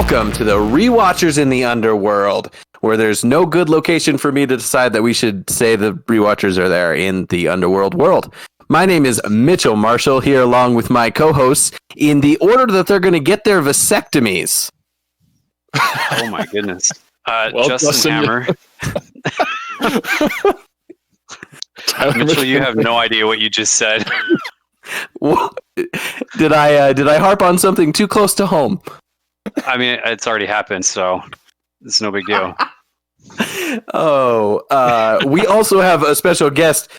welcome to the Rewatchers in the Underworld, where there's no good location for me to decide that we should say the Rewatchers are there in the Underworld world. My name is Mitchell Marshall, here along with my co-hosts in the order that they're going to get their vasectomies. Oh my goodness. Justin Hammer. Mitchell, you have no idea what you just said. Did I harp on something too close to home? I mean, it's already happened, so it's no big deal. We also have a special guest.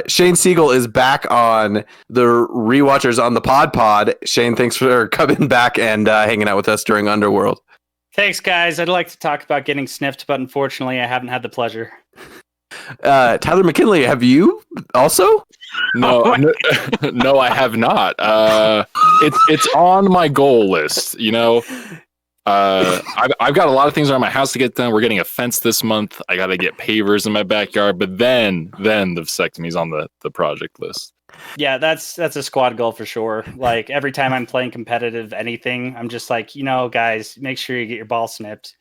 Shane Seagle is back on the Rewatchers on the Pod. Shane, thanks for coming back and hanging out with us during Underworld. Thanks, guys. I'd like to talk about getting sniffed, but unfortunately, I haven't had the pleasure. Tyler McKinley, have you also? No, no, I have not. It's on my goal list. You know, I've got a lot of things around my house to get done. We're getting a fence this month. I got to get pavers in my backyard, but then the vasectomy's on the project list. Yeah, that's a squad goal for sure. Like every time I'm playing competitive anything, I'm just like, guys, make sure you get your ball snipped.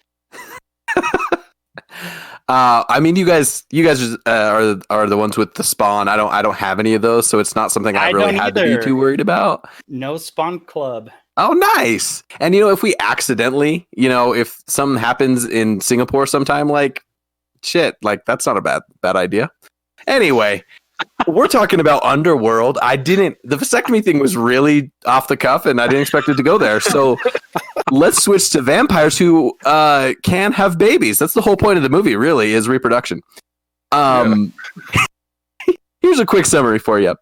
I mean, you guys are the ones with the spawn. I don't have any of those, so it's not something I really had to be too worried about. No spawn club. Oh, nice. And if we accidentally, if something happens in Singapore sometime, like shit, like that's not a bad idea. Anyway, we're talking about Underworld. The vasectomy thing was really off the cuff, and I didn't expect it to go there. So let's switch to vampires who can have babies. That's the whole point of the movie, really, is reproduction. Here's a quick summary for you.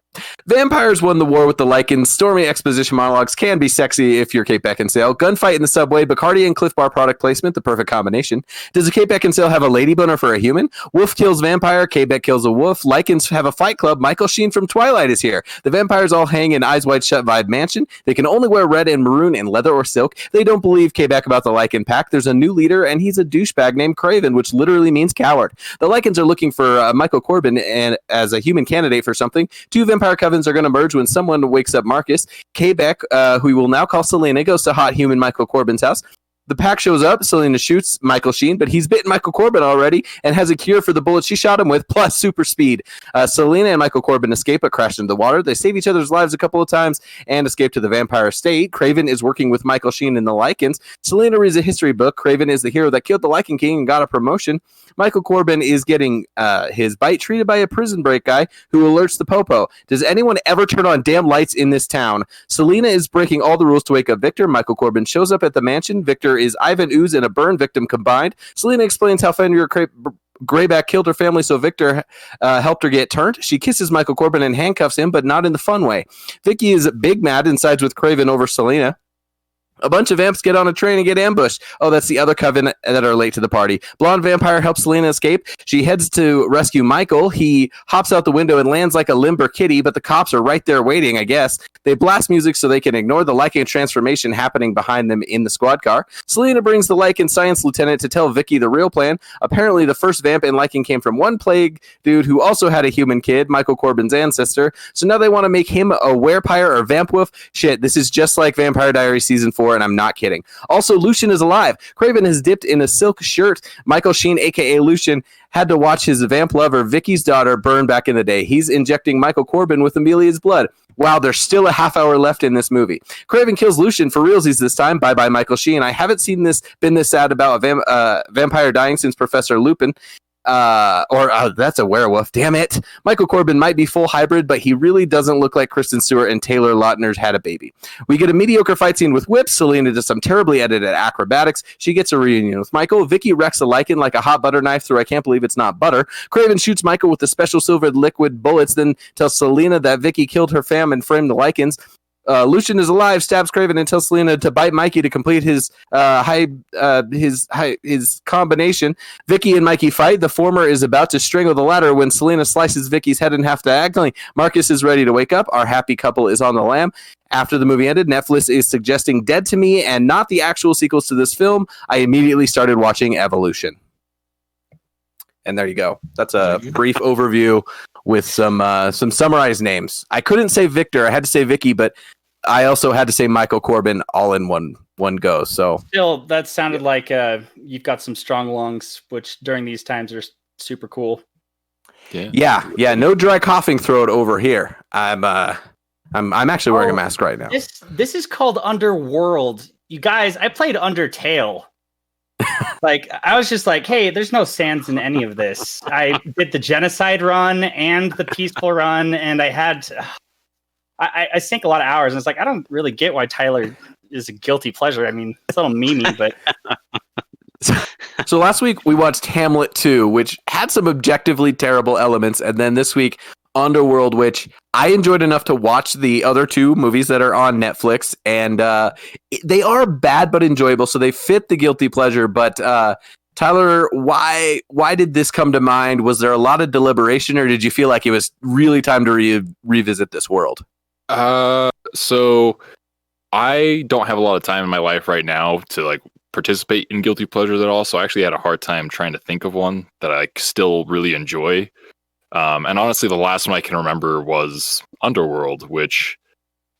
Vampires won the war with the Lycans. Stormy exposition monologues can be sexy if you're Kate Beckinsale. Gunfight in the subway. Bacardi and Cliff Bar product placement. The perfect combination. Does a Kate Beckinsale have a lady boner for a human? Wolf kills vampire. Kate Beck kills a wolf. Lycans have a fight club. Michael Sheen from Twilight is here. The vampires all hang in Eyes Wide Shut vibe mansion. They can only wear red and maroon and leather or silk. They don't believe Kate Beck about the Lycan pack. There's a new leader, and he's a douchebag named Craven, which literally means coward. The Lycans are looking for Michael Corbin and as a human candidate for something. Two vampire covens are going to merge when someone wakes up Marcus. K-Beck, who we will now call Selena, goes to hot human Michael Corbin's house. The pack shows up. Selena shoots Michael Sheen, but he's bitten Michael Corbin already and has a cure for the bullet she shot him with, plus super speed. Selena and Michael Corbin escape but crash into the water. They save each other's lives a couple of times and escape to the vampire estate. Craven is working with Michael Sheen and the Lycans. Selena reads a history book. Craven is the hero that killed the Lycan King and got a promotion. Michael Corbin is getting his bite treated by a prison break guy who alerts the popo. Does anyone ever turn on damn lights in this town? Selena is breaking all the rules to wake up Victor. Michael Corbin shows up at the mansion. Victor is Ivan Ooze and a burn victim combined. Selena explains how Fenrir Greyback killed her family, so Victor helped her get turned. She kisses Michael Corbin and handcuffs him, but not in the fun way. Vicky is big mad and sides with Craven over Selena. A bunch of vamps get on a train and get ambushed. Oh, that's the other coven that are late to the party. Blonde vampire helps Selena escape. She heads to rescue Michael. He hops out the window and lands like a limber kitty, but the cops are right there waiting, I guess. They blast music so they can ignore the Lycan transformation happening behind them in the squad car. Selena brings the Lycan science lieutenant to tell Vicky the real plan. Apparently, the first vamp in Lycan came from one plague dude who also had a human kid, Michael Corbin's ancestor. So now they want to make him a werepire or vamp wolf. Shit, this is just like Vampire Diaries Season 4, and I'm not kidding. Also, Lucian is alive. Craven has dipped in a silk shirt. Michael Sheen, a.k.a. Lucian, had to watch his vamp lover, Vicky's daughter, burn back in the day. He's injecting Michael Corbin with Amelia's blood. Wow, there's still a half hour left in this movie. Craven kills Lucian for realsies this time. Bye-bye, Michael Sheen. I haven't been this sad about a vampire dying since Professor Lupin. That's a werewolf. Damn it. Michael Corbin might be full hybrid, but he really doesn't look like Kristen Stewart and Taylor Lautner had a baby. We get a mediocre fight scene with whips. Selena does some terribly edited acrobatics. She gets a reunion with Michael. Vicky wrecks a Lycan like a hot butter knife through I can't believe it's not butter. Craven shoots Michael with the special silvered liquid bullets, then tells Selena that Vicky killed her fam and framed the Lycans. Lucian is alive, stabs Craven and tells Selena to bite Mikey to complete his combination. Vicky and Mikey fight. The former is about to strangle the latter when Selena slices Vicky's head in half diagonally. Marcus is ready to wake up. Our happy couple is on the lam. After the movie ended, Netflix is suggesting Dead to Me and not the actual sequels to this film. I immediately started watching Evolution. And there you go. That's a brief overview with some summarized names. I couldn't say Victor. I had to say Vicky, but I also had to say Michael Corbin all in one go. So Still, that sounded like you've got some strong lungs, which during these times are super cool. yeah, no dry coughing throat over here. I'm actually wearing a mask right now. This is called Underworld. You guys, I played Undertale. Like, I was just like, hey, there's no sands in any of this. I did the genocide run and the peaceful run, and I had I sank a lot of hours, and it's like, I don't really get why Tyler is a guilty pleasure. I mean, it's a little memey, but So last week we watched Hamlet 2, which had some objectively terrible elements, and then this week Underworld, which I enjoyed enough to watch the other two movies that are on Netflix, and they are bad but enjoyable, so they fit the guilty pleasure. But Tyler, why did this come to mind? Was there a lot of deliberation, or did you feel like it was really time to revisit this world? So I don't have a lot of time in my life right now to like participate in guilty pleasures at all. So I actually had a hard time trying to think of one that I still really enjoy. And honestly, the last one I can remember was Underworld, which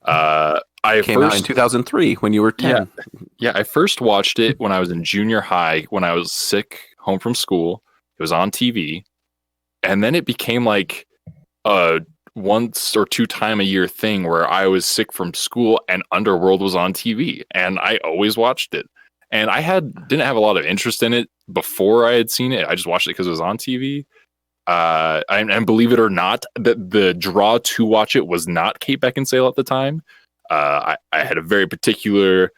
I came out in 2003 when you were 10. Yeah, I first watched it when I was in junior high, when I was sick home from school. It was on TV. And then it became like a once or two time a year thing where I was sick from school and Underworld was on TV. And I always watched it. And I didn't have a lot of interest in it before I had seen it. I just watched it because it was on TV. And believe it or not, the draw to watch it was not Kate Beckinsale at the time. I had a very particular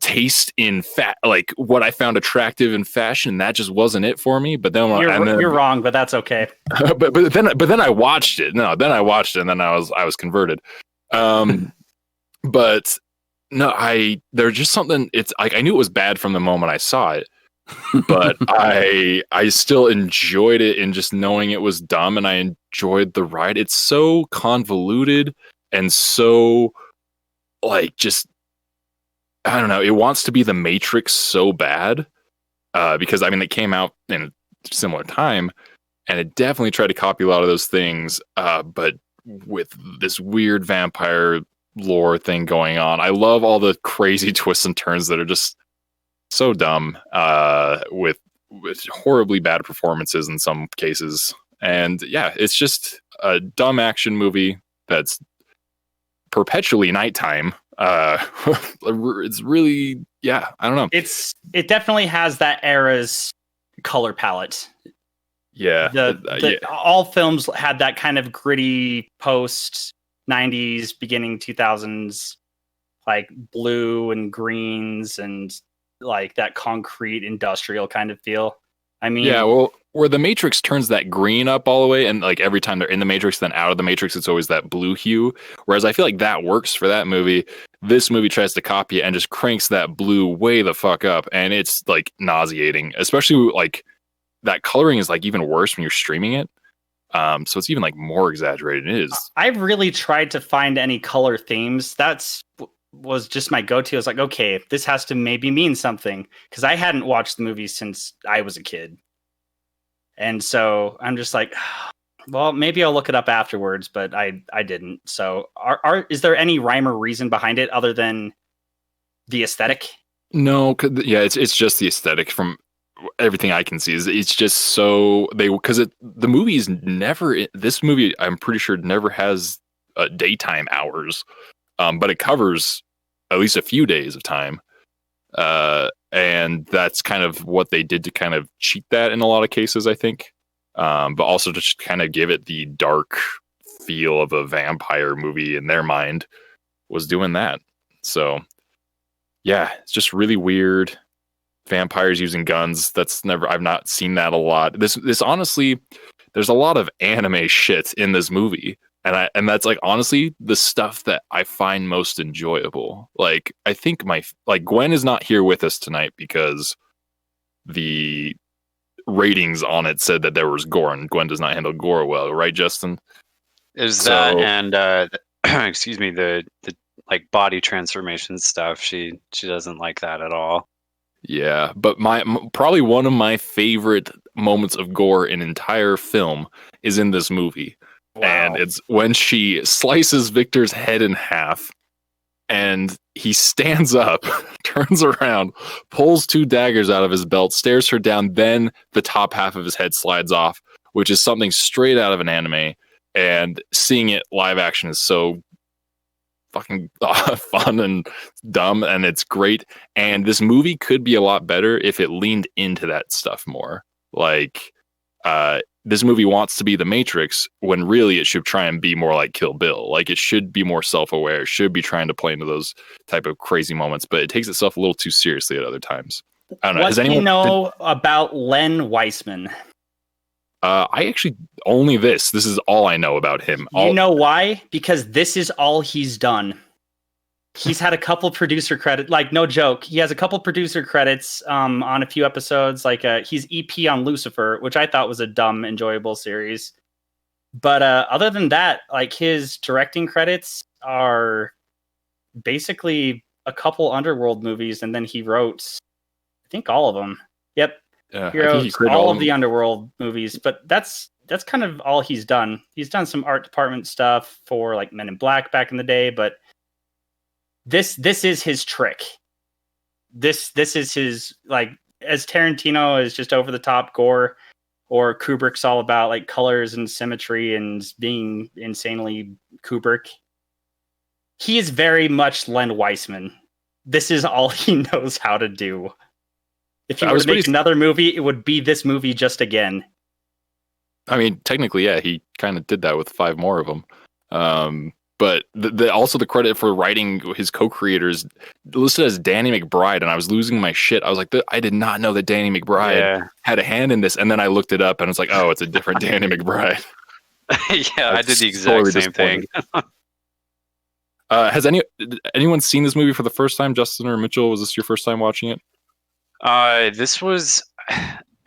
taste in like what I found attractive in fashion. That just wasn't it for me. But then you're wrong, but that's okay. but then I watched it. No, then I watched it, and then I was converted. But no, there's just something. It's like I knew it was bad from the moment I saw it. But I still enjoyed it in just knowing it was dumb, and I enjoyed the ride. It's so convoluted and so like just I don't know. It wants to be the Matrix so bad because I mean it came out in a similar time, and it definitely tried to copy a lot of those things, but with this weird vampire lore thing going on. I love all the crazy twists and turns that are just so dumb with horribly bad performances in some cases. And yeah, it's just a dumb action movie that's perpetually nighttime. It's really, yeah, I don't know. It definitely has that era's color palette. Yeah. All films had that kind of gritty post 90s, beginning 2000s, like blue and greens and like that concrete industrial kind of feel. I mean, yeah, well, where the Matrix turns that green up all the way, and like every time they're in the Matrix, then out of the Matrix, it's always that blue hue. Whereas I feel like that works for that movie. This movie tries to copy it and just cranks that blue way the fuck up, and it's like nauseating. Especially like that coloring is like even worse when you're streaming it. So it's even like more exaggerated than it is. I've really tried to find any color themes. Was just my go-to. I was like, okay, this has to maybe mean something, because I hadn't watched the movie since I was a kid. And so I'm just like, well, maybe I'll look it up afterwards, but I didn't. So is there any rhyme or reason behind it other than the aesthetic? No, yeah, it's just the aesthetic from everything I can see. It's just so the movie is never, this movie I'm pretty sure never has daytime hours, but it covers at least a few days of time. And that's kind of what they did to kind of cheat that in a lot of cases, I think. But also to just kind of give it the dark feel of a vampire movie in their mind was doing that. So yeah, it's just really weird. Vampires using guns. I've not seen that a lot. This honestly, there's a lot of anime shit in this movie. And that's like honestly the stuff that I find most enjoyable. Like I think Gwen is not here with us tonight because the ratings on it said that there was gore, and Gwen does not handle gore well, right, Justin? That and excuse me, the like body transformation stuff. She doesn't like that at all. Yeah, but probably one of my favorite moments of gore in entire film is in this movie. Wow. And it's when she slices Victor's head in half And he stands up, turns around, pulls 2 daggers out of his belt, stares her down, then the top half of his head slides off, which is something straight out of an anime. And seeing it live action is so fucking fun and dumb, and it's great. And this movie could be a lot better if it leaned into that stuff more. Like, this movie wants to be The Matrix when really it should try and be more like Kill Bill. Like, it should be more self-aware. It should be trying to play into those type of crazy moments, but it takes itself a little too seriously at other times. I don't know. What do you know about Len Weissman? I actually only this. This is all I know about him. You know why? Because this is all he's done. He's had a couple producer credits, like no joke. He has a couple producer credits on a few episodes. Like he's EP on Lucifer, which I thought was a dumb, enjoyable series. But other than that, like his directing credits are basically a couple Underworld movies, and then he wrote, I think, all of them. Yep, he wrote all of the Underworld movies. But that's kind of all he's done. He's done some art department stuff for like Men in Black back in the day, but This is his trick. This is his, like, as Tarantino is just over the top gore, or Kubrick's all about like colors and symmetry and being insanely Kubrick. He is very much Len Weissman. This is all he knows how to do. If he were to make another movie, it would be this movie just again. I mean, technically, yeah, he kind of did that with 5 more of them. But also the credit for writing his co-creators listed as Danny McBride, and I was losing my shit. I was like, I did not know that Danny McBride had a hand in this, and then I looked it up, and it's like, oh, it's a different Danny McBride. Yeah, I did the exact same thing. Has anyone seen this movie for the first time? Justin or Mitchell, was this your first time watching it? This was...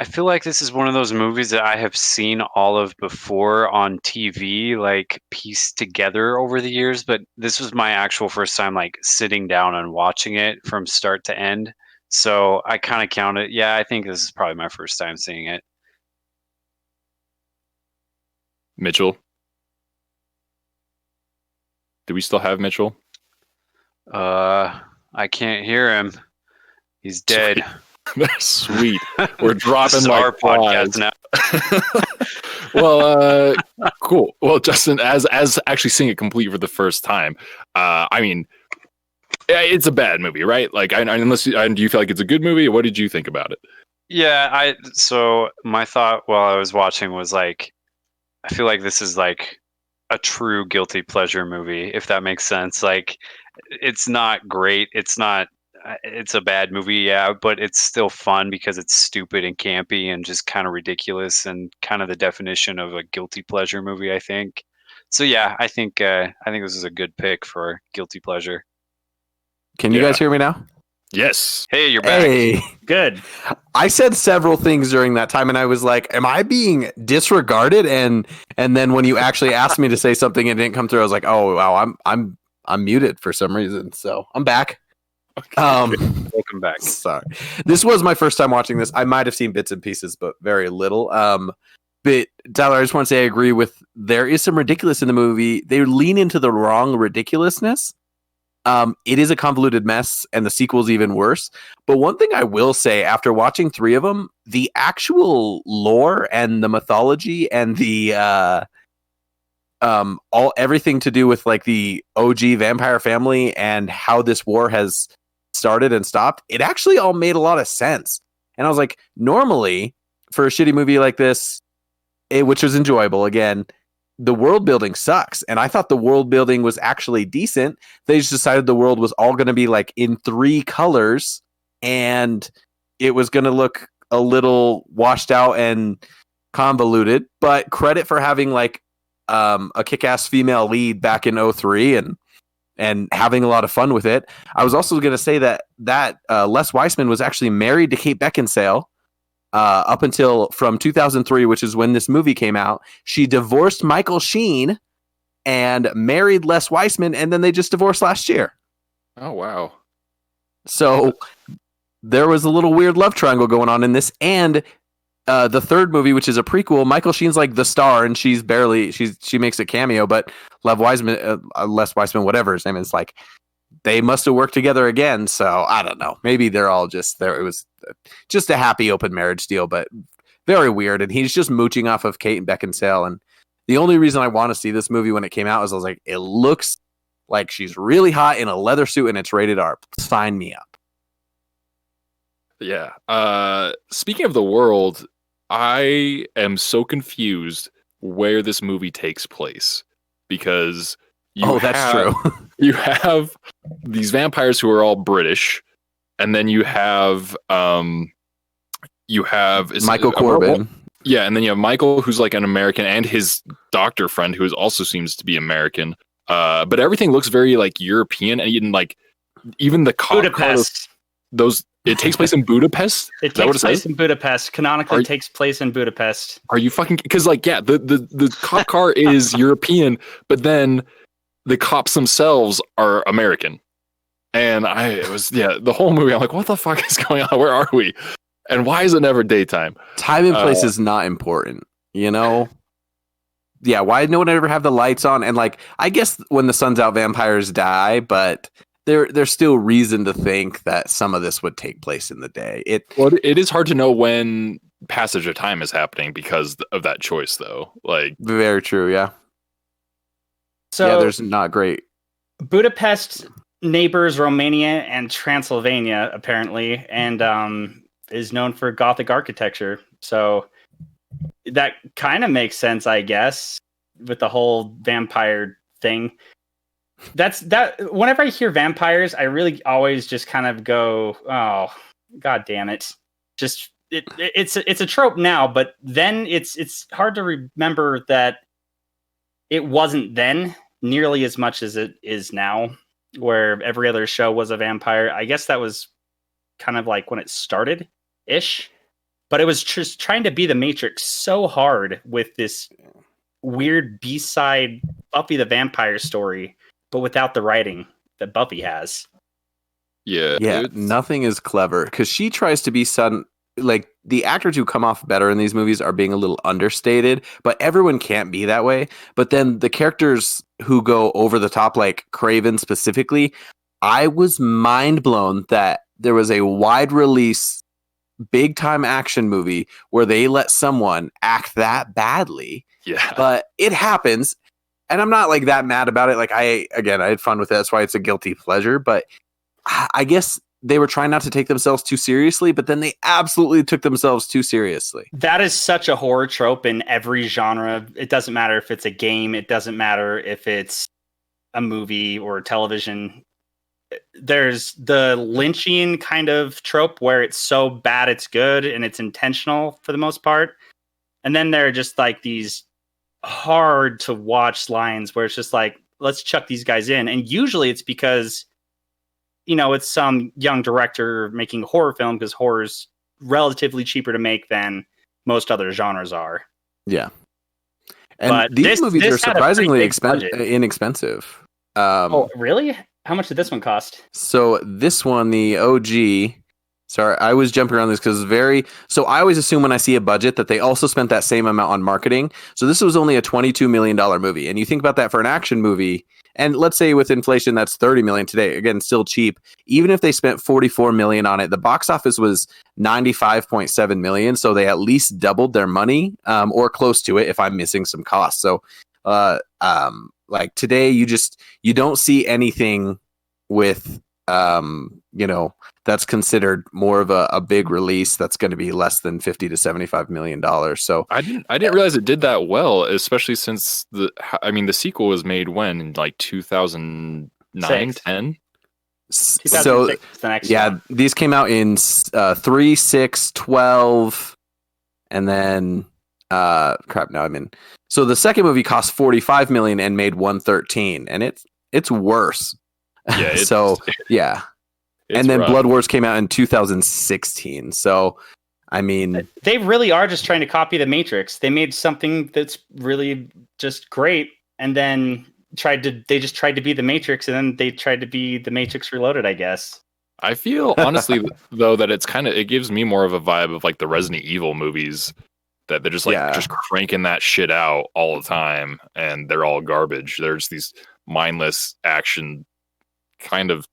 I feel like this is one of those movies that I have seen all of before on TV, like pieced together over the years. But this was my actual first time, like sitting down and watching it from start to end. So I kind of count it. Yeah, I think this is probably my first time seeing it. Mitchell, do we still have Mitchell? I can't hear him. He's dead. Sweet. We're dropping like our podcast now. Well, cool. Well, Justin, as actually seeing it complete for the first time, I mean, it's a bad movie, right? Like, do you feel like it's a good movie? What did you think about it? Yeah, so my thought while I was watching was like, I feel like this is like a true guilty pleasure movie, if that makes sense. Like, it's not great. It's a bad movie, yeah, but it's still fun because it's stupid and campy and just kind of ridiculous and kind of the definition of a guilty pleasure movie, I think. So yeah, I think this is a good pick for guilty pleasure. Can you guys hear me now? Yes. Hey, you're back. Hey, good. I said several things during that time, and I was like, "Am I being disregarded?" And then when you actually asked me to say something and it didn't come through, I was like, "Oh wow, I'm muted for some reason." So I'm back. Welcome back. Sorry, this was my first time watching this. I might have seen bits and pieces, but very little. But Tyler, I just want to say I agree with. There is some ridiculous in the movie. They lean into the wrong ridiculousness. It is a convoluted mess, and the sequel's even worse. But one thing I will say, after watching 3 of them, the actual lore and the mythology and the everything to do with like the OG vampire family and how this war has started and stopped, it actually all made a lot of sense. And I was like, normally for a shitty movie like this, which was enjoyable, again, the world building sucks. And I thought the world building was actually decent. They just decided the world was all going to be like in 3 colors and it was going to look a little washed out and convoluted, but credit for having like a kick-ass female lead back in 2003 and having a lot of fun with it. I was also going to say that Les Weissman was actually married to Kate Beckinsale up until from 2003, which is when this movie came out. She divorced Michael Sheen and married Les Weissman, and then they just divorced last year. Oh, wow. So there was a little weird love triangle going on in this, and the third movie, which is a prequel, Michael Sheen's like the star, and she makes a cameo, but Les Weissman, whatever his name is, like they must have worked together again. So I don't know. Maybe they're all just there. It was just a happy open marriage deal, but very weird. And he's just mooching off of Kate and Beckinsale. And the only reason I want to see this movie when it came out is I was like, it looks like she's really hot in a leather suit and it's rated R. Sign me up. Yeah. Speaking of the world, I am so confused where this movie takes place because that's true. You have these vampires who are all British, and then you have Michael Corbin. Yeah, and then you have Michael, who's like an American, and his doctor friend, who also seems to be American. But everything looks very like European, and even the cop Budapest. Those it takes place in Budapest. It takes place in Budapest. Canonically, takes place in Budapest. Are you fucking? Because the cop car is European, but then the cops themselves are American. And the whole movie. I'm like, what the fuck is going on? Where are we? And why is it never daytime? Time and place is not important, you know? Yeah, why did no one ever have the lights on? And like, I guess when the sun's out, vampires die, but there's still reason to think that some of this would take place in the day. It is hard to know when passage of time is happening because of that choice, though. Like, very true, yeah. So yeah, there's not great. Budapest neighbors Romania and Transylvania, apparently, and is known for Gothic architecture. So that kind of makes sense, I guess, with the whole vampire thing. Whenever I hear vampires, I really always just kind of go, oh, god damn it. Just it's a trope now, but then it's hard to remember that it wasn't then nearly as much as it is now, where every other show was a vampire. I guess that was kind of like when it started ish, but it was just trying to be the Matrix so hard with this weird B-side Buffy the Vampire story, but without the writing that Buffy has. Yeah, nothing is clever because she tries to be like the actors who come off better in these movies are being a little understated, but everyone can't be that way. But then the characters who go over the top, like Craven specifically, I was mind blown that there was a wide release, big time action movie where they let someone act that badly. Yeah, but it happens. And I'm not like that mad about it. Like I had fun with it. That's why it's a guilty pleasure. But I guess they were trying not to take themselves too seriously, but then they absolutely took themselves too seriously. That is such a horror trope in every genre. It doesn't matter if it's a game. It doesn't matter if it's a movie or television. There's the Lynchian kind of trope where it's so bad it's good and it's intentional for the most part. And then there are just like these hard to watch lines where it's just like, let's chuck these guys in. And usually it's because, it's some young director making a horror film because horror's relatively cheaper to make than most other genres are. Yeah. And these movies are surprisingly inexpensive. Oh, really? How much did this one cost? So this one, the OG... Sorry, I was jumping around this because so I always assume when I see a budget that they also spent that same amount on marketing. So this was only a $22 million movie. And you think about that for an action movie, and let's say with inflation, that's $30 million today. Again, still cheap. Even if they spent $44 million on it, the box office was $95.7 million. So they at least doubled their money or close to it if I'm missing some costs. So like today, you don't see anything with, that's considered more of a big release that's going to be less than $50 to $75 million. So I didn't realize it did that well, especially since the sequel was made when in like 2009, 10. So the next one. These came out in 3, 6, 12, and then so the second movie cost $45 million and made $113, and it's worse. Yeah. And then rough. Blood Wars came out in 2016. So, I mean, they really are just trying to copy the Matrix. They made something that's really just great, and then they just tried to be the Matrix, and then they tried to be the Matrix Reloaded, I guess. I feel honestly though that it gives me more of a vibe of like the Resident Evil movies, that they're just just cranking that shit out all the time, and they're all garbage. There's these mindless action kind of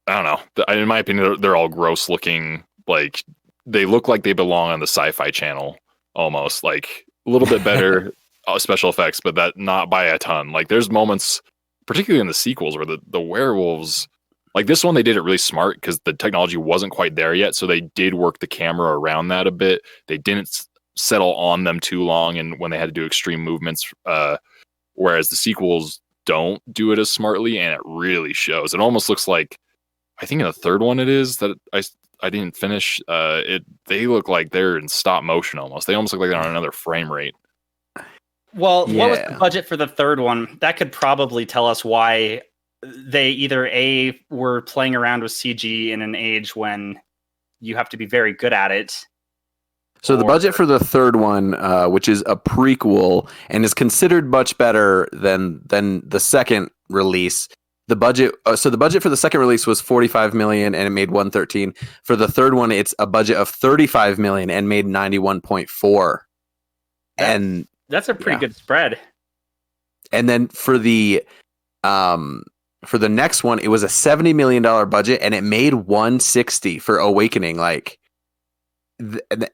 I don't know. In my opinion, they're all gross looking. Like they look like they belong on the Sci-Fi Channel almost. Like a little bit better special effects, but that not by a ton. Like there's moments, particularly in the sequels, where the werewolves. Like this one, they did it really smart because the technology wasn't quite there yet, so they did work the camera around that a bit. They didn't settle on them too long, and when they had to do extreme movements, whereas the sequels don't do it as smartly, and it really shows. It almost looks like, I think in the third one it is that I didn't finish. They look like they're in stop motion almost. They almost look like they're on another frame rate. Well, what was the budget for the third one? That could probably tell us why they either A, were playing around with CG in an age when you have to be very good at it. So the budget for the third one, which is a prequel and is considered much better than the second release. The budget, so the budget for the second release was 45 million and it made 113. For the third one, it's a budget of 35 million and made 91.4. And that's a pretty good spread. And then for the next one, it was a $70 million budget and it made 160 for Awakening. Like,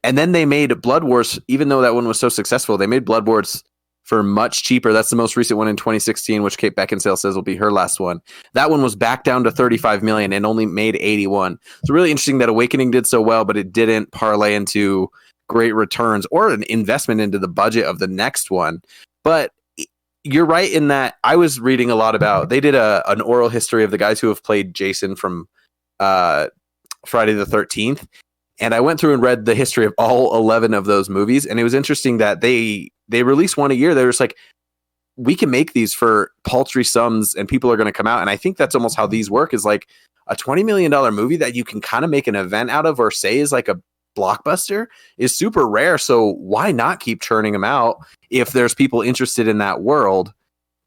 and then they made Blood Wars, even though that one was so successful, they made Blood Wars for much cheaper. That's the most recent one in 2016, which Kate Beckinsale says will be her last one. That one was back down to 35 million and only made 81. It's really interesting that Awakening did so well, but it didn't parlay into great returns or an investment into the budget of the next one. But you're right in that I was reading a lot about, they did an oral history of the guys who have played Jason from Friday the 13th. And I went through and read the history of all 11 of those movies. And it was interesting that they release one a year. They're just like, we can make these for paltry sums and people are going to come out. And I think that's almost how these work, is like a $20 million movie that you can kind of make an event out of or say is like a blockbuster is super rare. So why not keep churning them out if there's people interested in that world?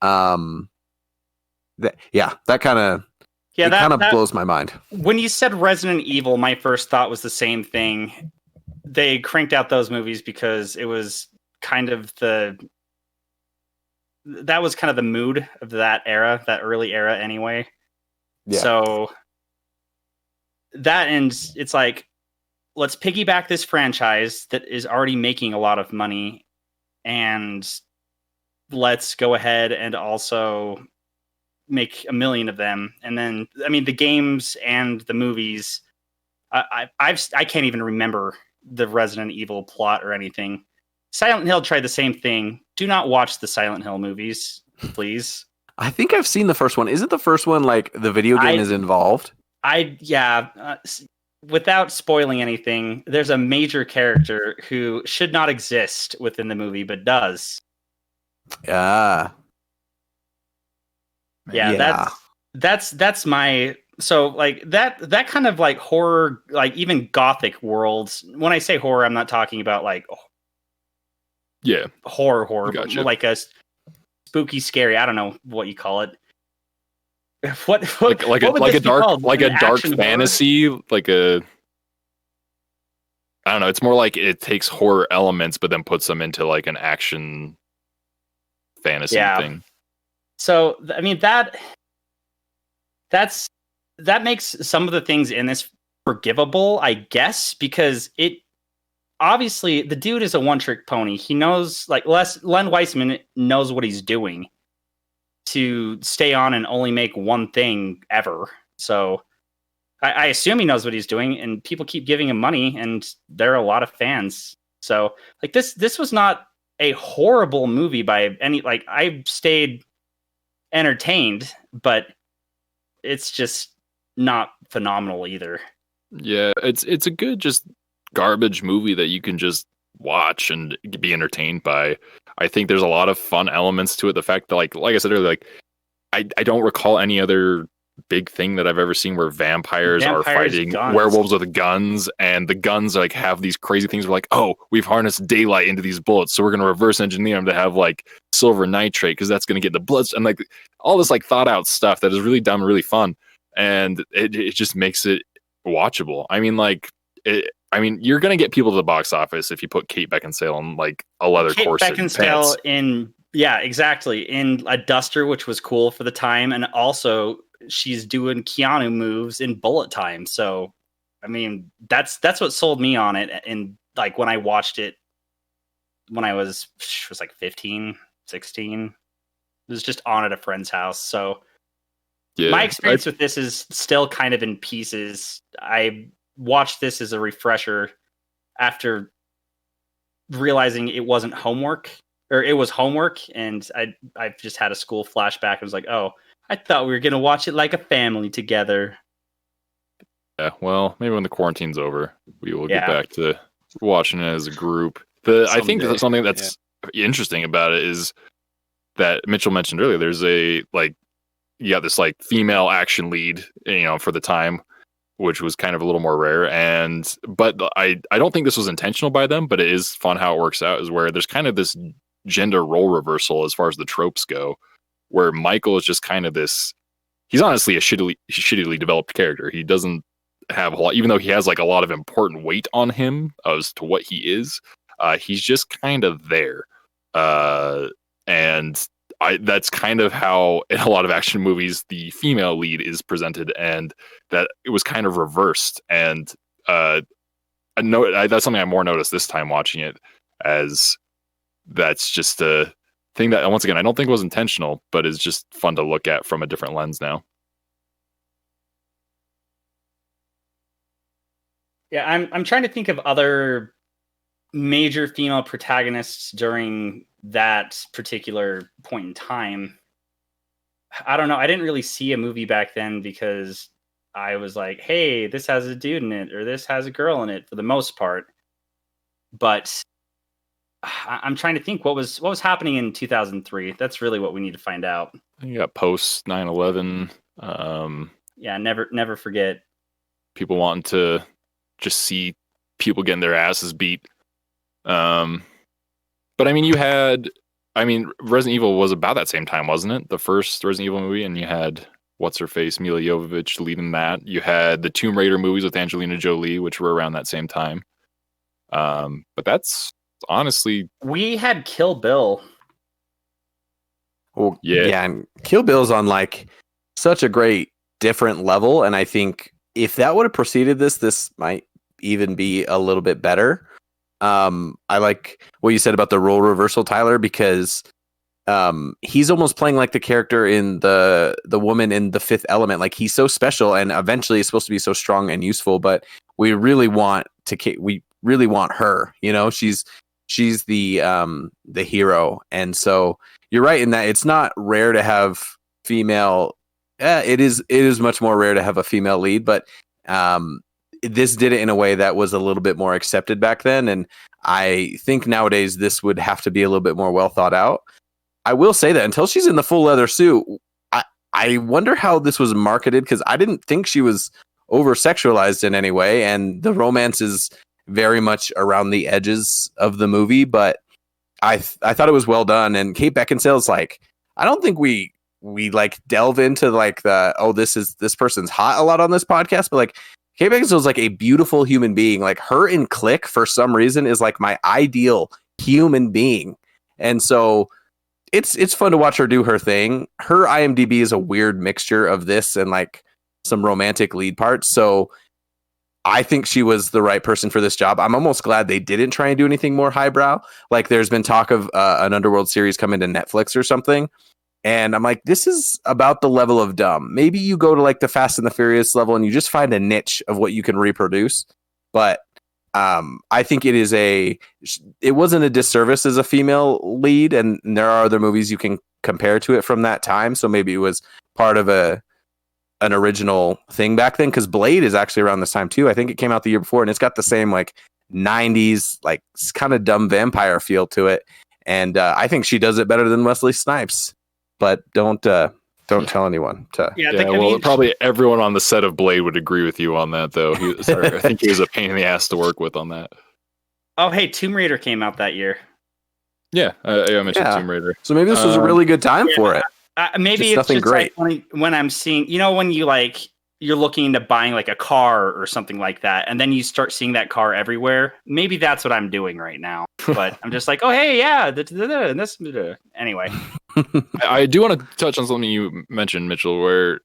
That kind of blows my mind. When you said Resident Evil, my first thought was the same thing. They cranked out those movies because it was kind of the mood of that era, that early era anyway. Yeah. So that ends, it's like, let's piggyback this franchise that is already making a lot of money, and let's go ahead and also make 1 million of them. And then, I mean, the games and the movies, I can't even remember the Resident Evil plot or anything. Silent Hill tried the same thing. Do not watch the Silent Hill movies, please. I think I've seen the first one. Isn't the first one like the video game is involved? Without spoiling anything, there's a major character who should not exist within the movie, but does. Yeah, that's my, so like that kind of like horror, like even gothic worlds. When I say horror, I'm not talking about like horror, gotcha. But like a spooky, scary. I don't know what you call it. What like a dark fantasy, horror? Like a, I don't know. It's more like it takes horror elements, but then puts them into like an action fantasy thing. So I mean that makes some of the things in this forgivable, I guess, because it obviously the dude is a one-trick pony. He knows, like Len Wiseman knows what he's doing to stay on and only make one thing ever. So I assume he knows what he's doing, and people keep giving him money, and there are a lot of fans. So like this was not a horrible movie by any, like, I stayed entertained, but it's just not phenomenal either. Yeah, it's a good just garbage movie that you can just watch and be entertained by. I think there's a lot of fun elements to it. The fact that like I said earlier, like I don't recall any other big thing that I've ever seen where vampires are fighting werewolves with guns, and the guns like have these crazy things where like, oh, we've harnessed daylight into these bullets, so we're going to reverse engineer them to have like silver nitrate because that's going to get the blood, and like all this like thought out stuff that is really dumb and really fun, and it just makes it watchable. I mean, like you're going to get people to the box office if you put Kate Beckinsale in like a leather corset and pants. In a duster, which was cool for the time, and also she's doing Keanu moves in bullet time. So, I mean, that's what sold me on it. And like when I watched it when I was like 15, 16, it was just on at a friend's house. So my experience with this is still kind of in pieces. I watched this as a refresher after realizing it wasn't homework, or it was homework, and I've just had a school flashback. I was like, oh, I thought we were gonna watch it like a family together. Yeah, well, maybe when the quarantine's over, we will get back to watching it as a group. I think that something that's interesting about it is that Mitchell mentioned earlier. There's a you got this like female action lead, for the time, which was kind of a little more rare. But I don't think this was intentional by them, but it is fun how it works out. Is where there's kind of this gender role reversal as far as the tropes go, where Michael is just kind of this. He's honestly a shittily developed character. He doesn't have a lot, even though he has like a lot of important weight on him as to what he is. He's just kind of there, and that's kind of how in a lot of action movies the female lead is presented, and that it was kind of reversed. And that's something I more noticed this time watching it, as that's just a thing that, once again, I don't think was intentional, but is just fun to look at from a different lens now. Yeah, I'm trying to think of other major female protagonists during that particular point in time. I don't know. I didn't really see a movie back then because I was like, hey, this has a dude in it, or this has a girl in it, for the most part. But I'm trying to think what was happening in 2003. That's really what we need to find out. You got post 9/11. Yeah, never forget. People wanting to just see people getting their asses beat. But I mean, Resident Evil was about that same time, wasn't it? The first Resident Evil movie, and you had what's her face, Mila Jovovich, leading that. You had the Tomb Raider movies with Angelina Jolie, which were around that same time. But that's honestly, we had Kill Bill. Well, yeah, and Kill Bill's on like such a great different level, and I think if that would have preceded this might even be a little bit better. I like what you said about the role reversal, Tyler, because he's almost playing like the character in the woman in The Fifth Element. Like, he's so special, and eventually is supposed to be so strong and useful, but we really want her. She's the hero, and so you're right in that it's not rare to have female. It is much more rare to have a female lead, but this did it in a way that was a little bit more accepted back then, and I think nowadays this would have to be a little bit more well thought out. I will say that until she's in the full leather suit, I wonder how this was marketed, because I didn't think she was over sexualized in any way, and the romance is very much around the edges of the movie, but I thought it was well done. And Kate Beckinsale's like, I don't think we like delve into like this person's hot a lot on this podcast, but like Kate Beckinsale's like a beautiful human being. Like, her in Click for some reason is like my ideal human being, and so it's fun to watch her do her thing. Her IMDb is a weird mixture of this and like some romantic lead parts, so I think she was the right person for this job. I'm almost glad they didn't try and do anything more highbrow. Like, there's been talk of an Underworld series coming to Netflix or something. And I'm like, this is about the level of dumb. Maybe you go to like the Fast and the Furious level and you just find a niche of what you can reproduce. But I think it wasn't a disservice as a female lead. And there are other movies you can compare to it from that time. So maybe it was part of an original thing back then. Because Blade is actually around this time too. I think it came out the year before, and it's got the same like 90s, like kind of dumb vampire feel to it. And I think she does it better than Wesley Snipes. But don't tell anyone. Probably everyone on the set of Blade would agree with you on that, though. I think he was a pain in the ass to work with on that. Oh, hey, Tomb Raider came out that year. Yeah, I mentioned Tomb Raider. So maybe this was a really good time for it. Maybe it's nothing great. Like when I'm seeing, when you like you're looking into buying like a car or something like that, and then you start seeing that car everywhere. Maybe that's what I'm doing right now. But I'm just like, oh hey, yeah, anyway. I do want to touch on something you mentioned, Mitchell, where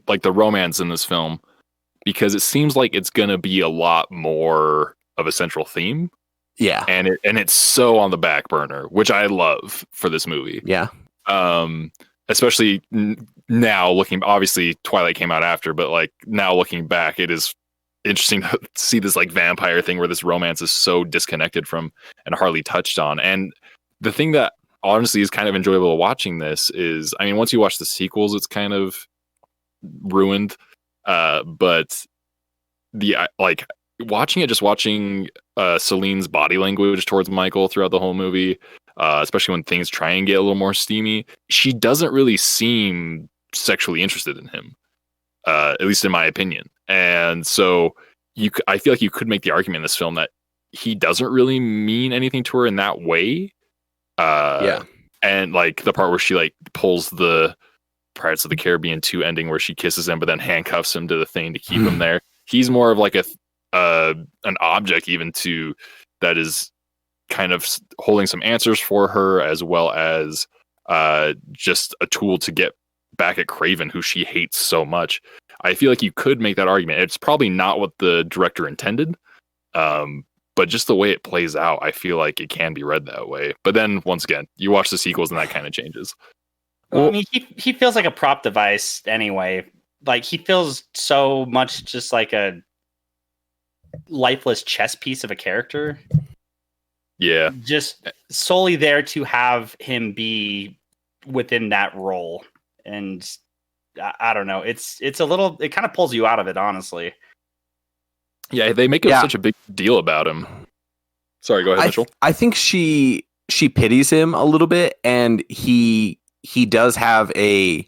like the romance in this film, because it seems like it's gonna be a lot more of a central theme. Yeah. And it's so on the back burner, which I love for this movie. Yeah. Especially now looking, obviously Twilight came out after, but like now looking back, it is interesting to see this like vampire thing where this romance is so disconnected from and hardly touched on. And the thing that honestly is kind of enjoyable watching this is, I mean, once you watch the sequels, it's kind of ruined. But the like watching Celine's body language towards Michael throughout the whole movie, especially when things try and get a little more steamy, she doesn't really seem sexually interested in him, at least in my opinion. And so I feel like you could make the argument in this film that he doesn't really mean anything to her in that way. Yeah. And like the part where she like pulls the Pirates of the Caribbean 2 ending where she kisses him but then handcuffs him to the thing to keep him there. He's more of like an object even to that is kind of holding some answers for her, as well as just a tool to get back at Craven, who she hates so much. I feel like you could make that argument. It's probably not what the director intended, but just the way it plays out, I feel like it can be read that way. But then once again, you watch the sequels and that kind of changes. Well, I mean, he feels like a prop device anyway. Like he feels so much just like a lifeless chess piece of a character. Yeah. Just solely there to have him be within that role. And I don't know. It's a little, it kind of pulls you out of it, honestly. Yeah, they make such a big deal about him. Sorry, go ahead, Mitchell. I think she pities him a little bit, and he does have he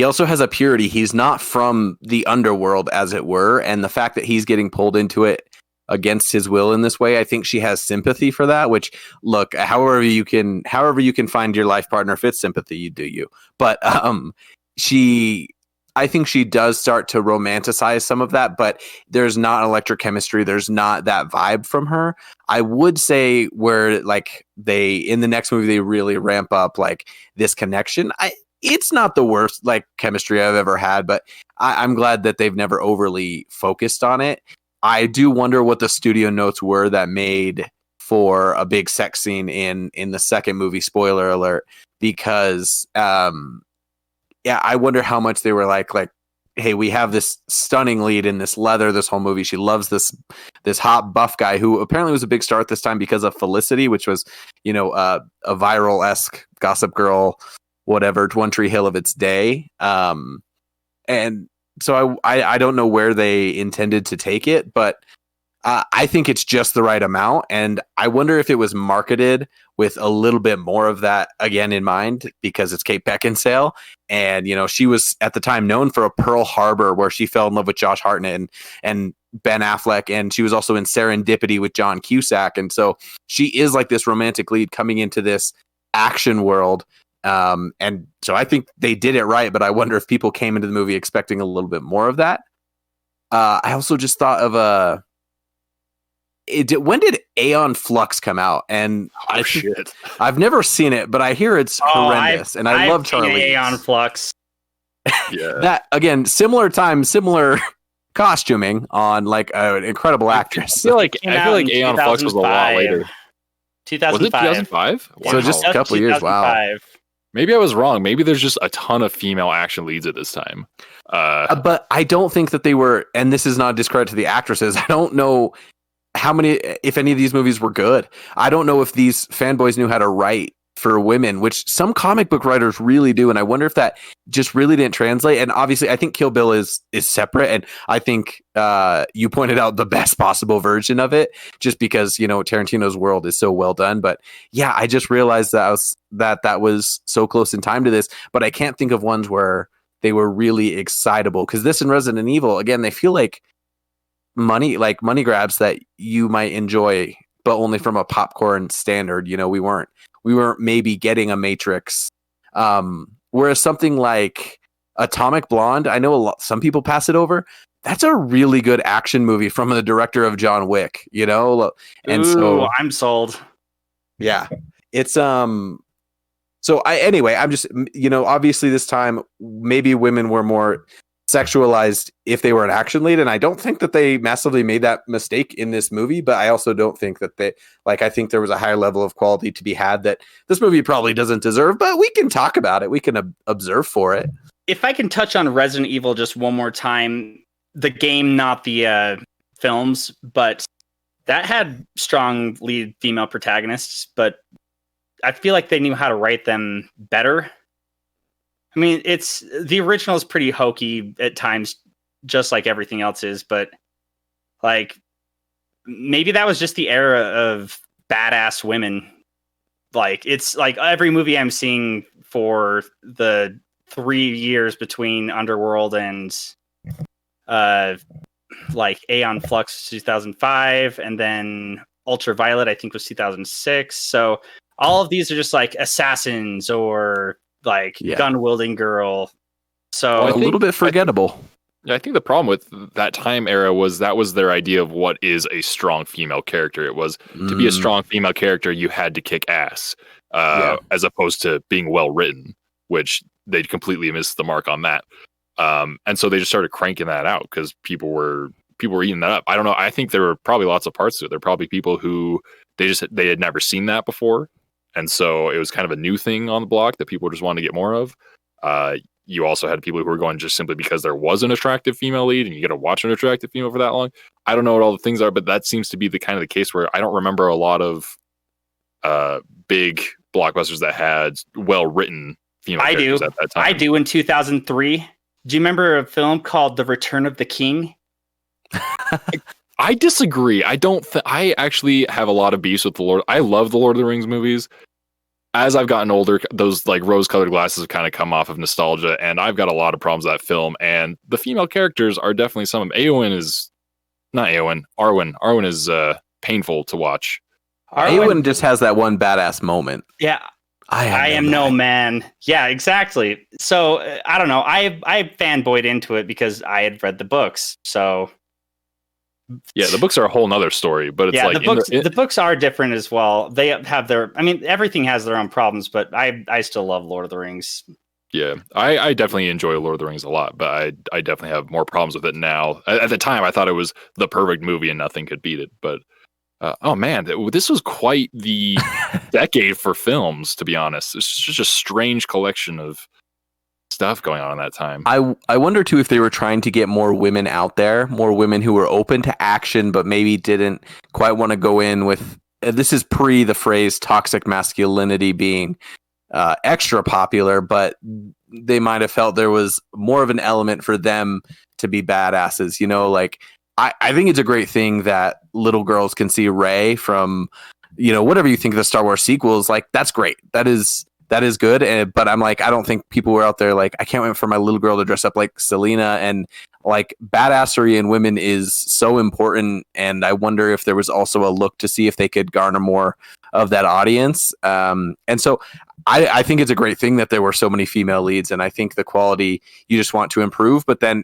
also has a purity. He's not from the underworld, as it were, and the fact that he's getting pulled into it against his will in this way, I think she has sympathy for that. Which, look, however you can find your life partner fits sympathy, you do you. But I think she does start to romanticize some of that, but there's not electric chemistry. There's not that vibe from her. I would say where like in the next movie, they really ramp up like this connection. It's not the worst like chemistry I've ever had, but I'm glad that they've never overly focused on it. I do wonder what the studio notes were that made for a big sex scene in the second movie, spoiler alert, because I wonder how much they were like, hey, we have this stunning lead in this leather this whole movie. She loves this hot buff guy who apparently was a big star at this time because of Felicity, which was, a viral-esque Gossip Girl, whatever, One Tree Hill of its day. And so I don't know where they intended to take it, but I think it's just the right amount. And I wonder if it was marketed with a little bit more of that again in mind, because it's Kate Beckinsale. And, she was at the time known for a Pearl Harbor where she fell in love with Josh Hartnett and Ben Affleck. And she was also in Serendipity with John Cusack. And so she is like this romantic lead coming into this action world. And so I think they did it right, but I wonder if people came into the movie expecting a little bit more of that. I also just thought of when did Aeon Flux come out? And I've never seen it, but I hear it's horrendous. And I love Charlie. Aeon Flux. Yeah. That again, similar time, similar costuming on like an incredible actress. I feel like Aeon Flux was a lot later. 2005. Was it 2005? Wow. So just a couple years. Wow. Maybe I was wrong. Maybe there's just a ton of female action leads at this time. But I don't think that they were, and this is not a discredit to the actresses. I don't know how many, if any of these movies were good. I don't know if these fanboys knew how to write for women, which some comic book writers really do. And I wonder if that just really didn't translate. And obviously I think Kill Bill is separate. And I think you pointed out the best possible version of it just because, Tarantino's world is so well done. But yeah, I just realized that was so close in time to this, but I can't think of ones where they were really excitable, because this and Resident Evil, again, they feel like money grabs that you might enjoy, but only from a popcorn standard. We weren't maybe getting a Matrix. Whereas something like Atomic Blonde, I know some people pass it over. That's a really good action movie from the director of John Wick, And so I'm sold. Yeah, it's so So anyway, I'm just, obviously this time maybe women were more sexualized if they were an action lead, and I don't think that they massively made that mistake in this movie, but I also don't think that I think there was a higher level of quality to be had that this movie probably doesn't deserve, but we can talk about it. We can observe for it. If I can touch on Resident Evil just one more time, the game, not the films, but that had strong lead female protagonists, but I feel like they knew how to write them better. I mean, the original is pretty hokey at times, just like everything else is, but like maybe that was just the era of badass women. Like it's like every movie I'm seeing for the 3 years between Underworld and like Aeon Flux 2005, and then Ultraviolet I think was 2006. So all of these are just like assassins or like gun wielding girl. So a little bit forgettable. I think the problem with that time era was that was their idea of what is a strong female character. It was to be a strong female character, you had to kick ass, as opposed to being well written, which they completely missed the mark on that. And so they just started cranking that out because people were eating that up. I don't know. I think there were probably lots of parts to it. There were probably people who they had never seen that before. And so it was kind of a new thing on the block that people just wanted to get more of. You also had people who were going just simply because there was an attractive female lead and you get to watch an attractive female for that long. I don't know what all the things are, but that seems to be the kind of the case where I don't remember a lot of big blockbusters that had well-written female characters at that time. I do in 2003. Do you remember a film called The Return of the King? I disagree. I actually have a lot of beefs with the Lord. I love the Lord of the Rings movies. As I've gotten older, those like rose-colored glasses have kind of come off of nostalgia, and I've got a lot of problems with that film. And the female characters are definitely some of them. Arwen is painful to watch. Arwen just has that one badass moment. Yeah. I am no man. Yeah, exactly. So I don't know. I fanboyed into it because I had read the books. So yeah, the books are a whole nother story, but it's like the books are different as well. They have everything has their own problems, but I still love Lord of the Rings. Yeah, I definitely enjoy Lord of the Rings a lot, but I definitely have more problems with it now. At the time, I thought it was the perfect movie and nothing could beat it. But oh man, this was quite the decade for films, to be honest. It's just a strange collection of stuff going on that time. I wonder too if they were trying to get more women out there, more women who were open to action, but maybe didn't quite want to go in with. This is pre the phrase toxic masculinity being extra popular, but they might have felt there was more of an element for them to be badasses. Like I think it's a great thing that little girls can see Rey from, whatever you think of the Star Wars sequels. Like that's great. That is good. But I'm like, I don't think people were out there like, I can't wait for my little girl to dress up like Selena. And like badassery in women is so important. And I wonder if there was also a look to see if they could garner more of that audience. And so I think it's a great thing that there were so many female leads. And I think the quality you just want to improve. But then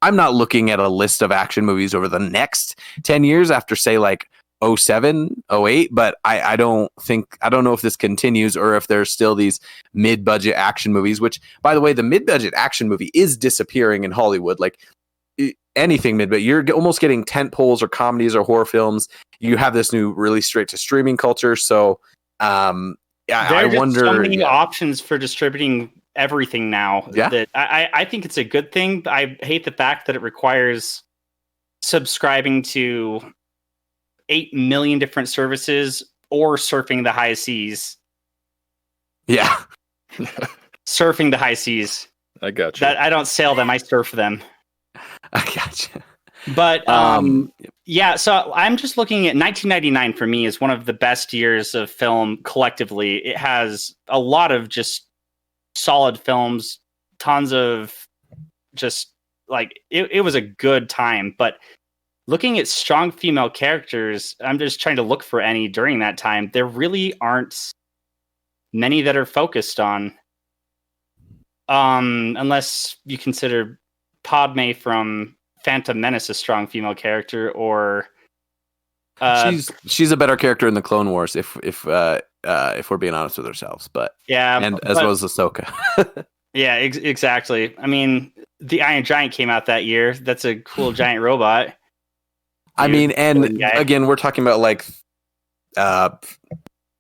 I'm not looking at a list of action movies over the next 10 years after say like 07, 08, but I don't know if this continues or if there's still these mid-budget action movies, which by the way, the mid-budget action movie is disappearing in Hollywood. Like anything mid-budget, you're almost getting tent poles or comedies or horror films. You have this new really straight to streaming culture. So I wonder so many options for distributing everything now that I think it's a good thing. I hate the fact that it requires subscribing to 8 million different services or surfing the high seas. Yeah. Surfing the high seas. I got you. I don't sail them, I surf them. I got you. But so I'm just looking at 1999 for me is one of the best years of film collectively. It has a lot of just solid films, tons of just like it was a good time. But looking at strong female characters, I'm just trying to look for any during that time. There really aren't many that are focused on, unless you consider Padme from Phantom Menace a strong female character, or she's a better character in the Clone Wars. If if we're being honest with ourselves. But Yeah, and as well as Ahsoka. Yeah, exactly. I mean, the Iron Giant came out that year. That's a cool giant robot. I mean, and Yeah. again, we're talking about like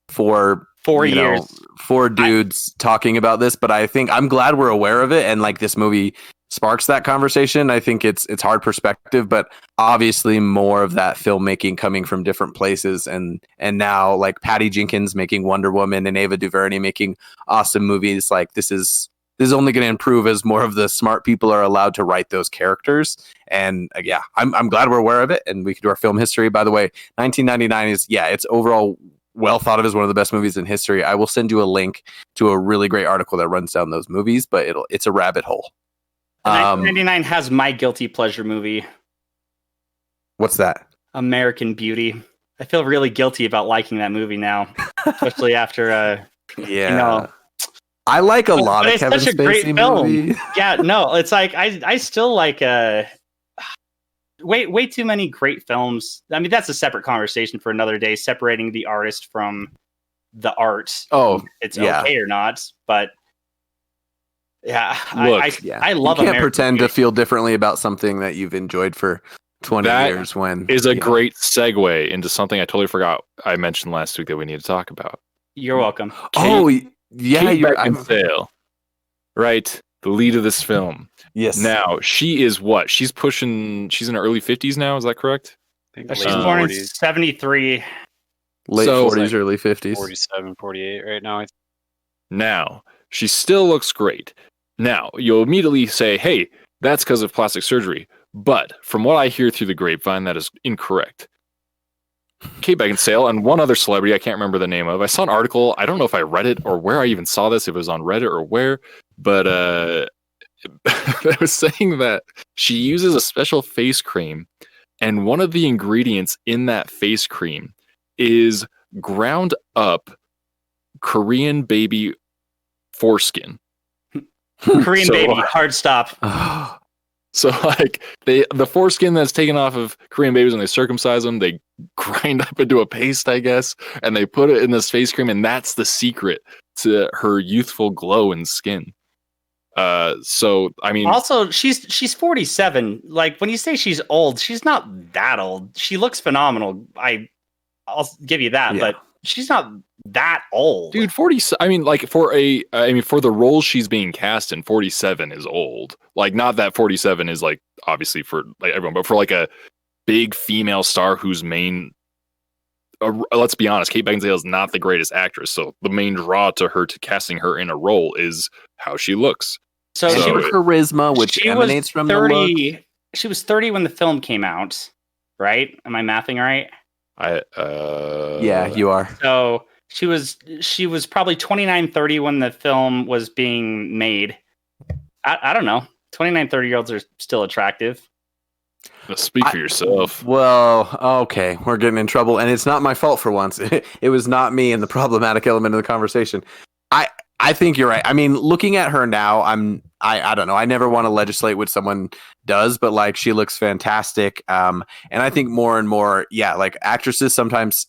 four 4 years. Four dudes talking about this, but I think I'm glad we're aware of it, and like this movie sparks that conversation. I think it's hard perspective, but obviously more of that filmmaking coming from different places, and now like Patty Jenkins making Wonder Woman and Ava DuVernay making awesome movies. Like this is only going to improve as more of the smart people are allowed to write those characters. And yeah, I'm glad we're aware of it, and we could do our film history. By the way, 1999 is it's overall well thought of as one of the best movies in history. I will send you a link to a really great article that runs down those movies, but it's a rabbit hole. 1999 has my guilty pleasure movie. What's that? American Beauty. I feel really guilty about liking that movie now, especially after I like a lot of it's Kevin such a great Spacey film. movies. Yeah, no, it's like I still like way too many great films. I mean, that's a separate conversation for another day, separating the artist from the art. Oh, it's yeah. okay or not, but yeah, Look, I love. You can't American pretend Beauty. to feel differently about something that you've enjoyed for 20 That years. When is a great segue into something I totally forgot I mentioned last week that we need to talk about. You're welcome. Kate you're Beckinsale, right? The lead of this film. yes. Now she is what? She's in her early 50s now. Is that correct? I think She's late born in 40s, 73. Late So, 40s, early 50s. 47, 48 right now. Now she still looks great. Now you'll immediately say, "Hey, that's because of plastic surgery." But from what I hear through the grapevine, that is incorrect. Kate Beckinsale and one other celebrity I can't remember the name of. I saw an article. I don't know if I read it or where I even saw this. If it was on Reddit or where, but I was saying that she uses a special face cream, and one of the ingredients in that face cream is ground up Korean baby foreskin. Korean So, baby, hard stop. So like the foreskin that's taken off of Korean babies when they circumcise them, they grind up into a paste, I guess, and they put it in this face cream, and that's the secret to her youthful glow and skin. So I mean, Also, she's 47. Like when you say she's old, she's not that old. She looks phenomenal. I'll give you that, Yeah. but she's not that old. dude, 40. I mean, like for the role she's being cast in, 47 is old. Like, not that 47 is like obviously for like everyone, but for like a big female star whose main. Let's be honest, Kate Beckinsale is not the greatest actress, so the main draw to casting her in a role is how she looks. So And she her was charisma, which she emanates was from the look. 30. She was 30 when the film came out, right? Am I mathing right? Yeah, you are. So she was probably 29, 30 when the film was being made. I don't know. 29, 30-year-olds are still attractive. Speak for yourself. Well, okay, we're getting in trouble, and it's not my fault for once. It was not me and the problematic element of the conversation. I think you're right. I mean, looking at her now, I don't know. I never want to legislate what someone does, but like she looks fantastic. And I think more and more, like actresses sometimes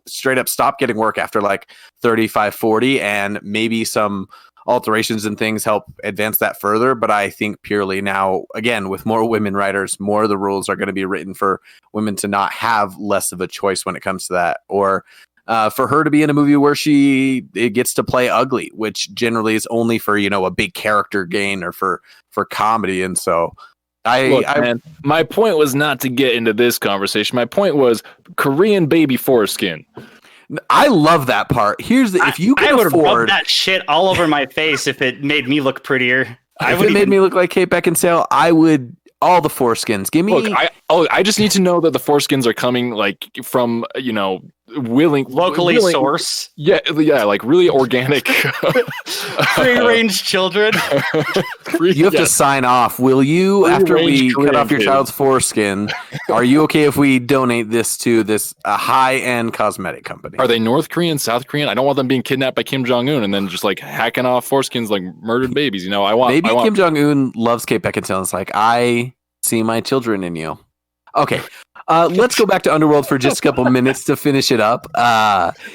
straight up stop getting work after like 35, 40, and maybe some alterations and things help advance that further. But I think purely now, again, with more women writers, more of the rules are going to be written for women to not have less of a choice when it comes to that, or for her to be in a movie where it gets to play ugly, which generally is only for, a big character gain or for comedy. And so Man, my point was not to get into this conversation. My point was Korean baby foreskin. I love that part. If you I can would rub afford that shit all over my face if it made me look prettier. if it made me look like Kate Beckinsale, I would all the foreskins. Give me. Look, I just need to know that the foreskins are coming like from locally source. Yeah, like really organic, Free range children. You have to sign off. Will you, after we Free-range cut off your Korean child's foreskin, are you okay if we donate this to this high-end cosmetic company? Are they North Korean, South Korean? I don't want them being kidnapped by Kim Jong-un and then just like hacking off foreskins like murdered babies. Maybe Kim Jong-un loves Kate Beckinsale and it's like, I see my children in you. Okay. Let's go back to Underworld for just a couple minutes to finish it up.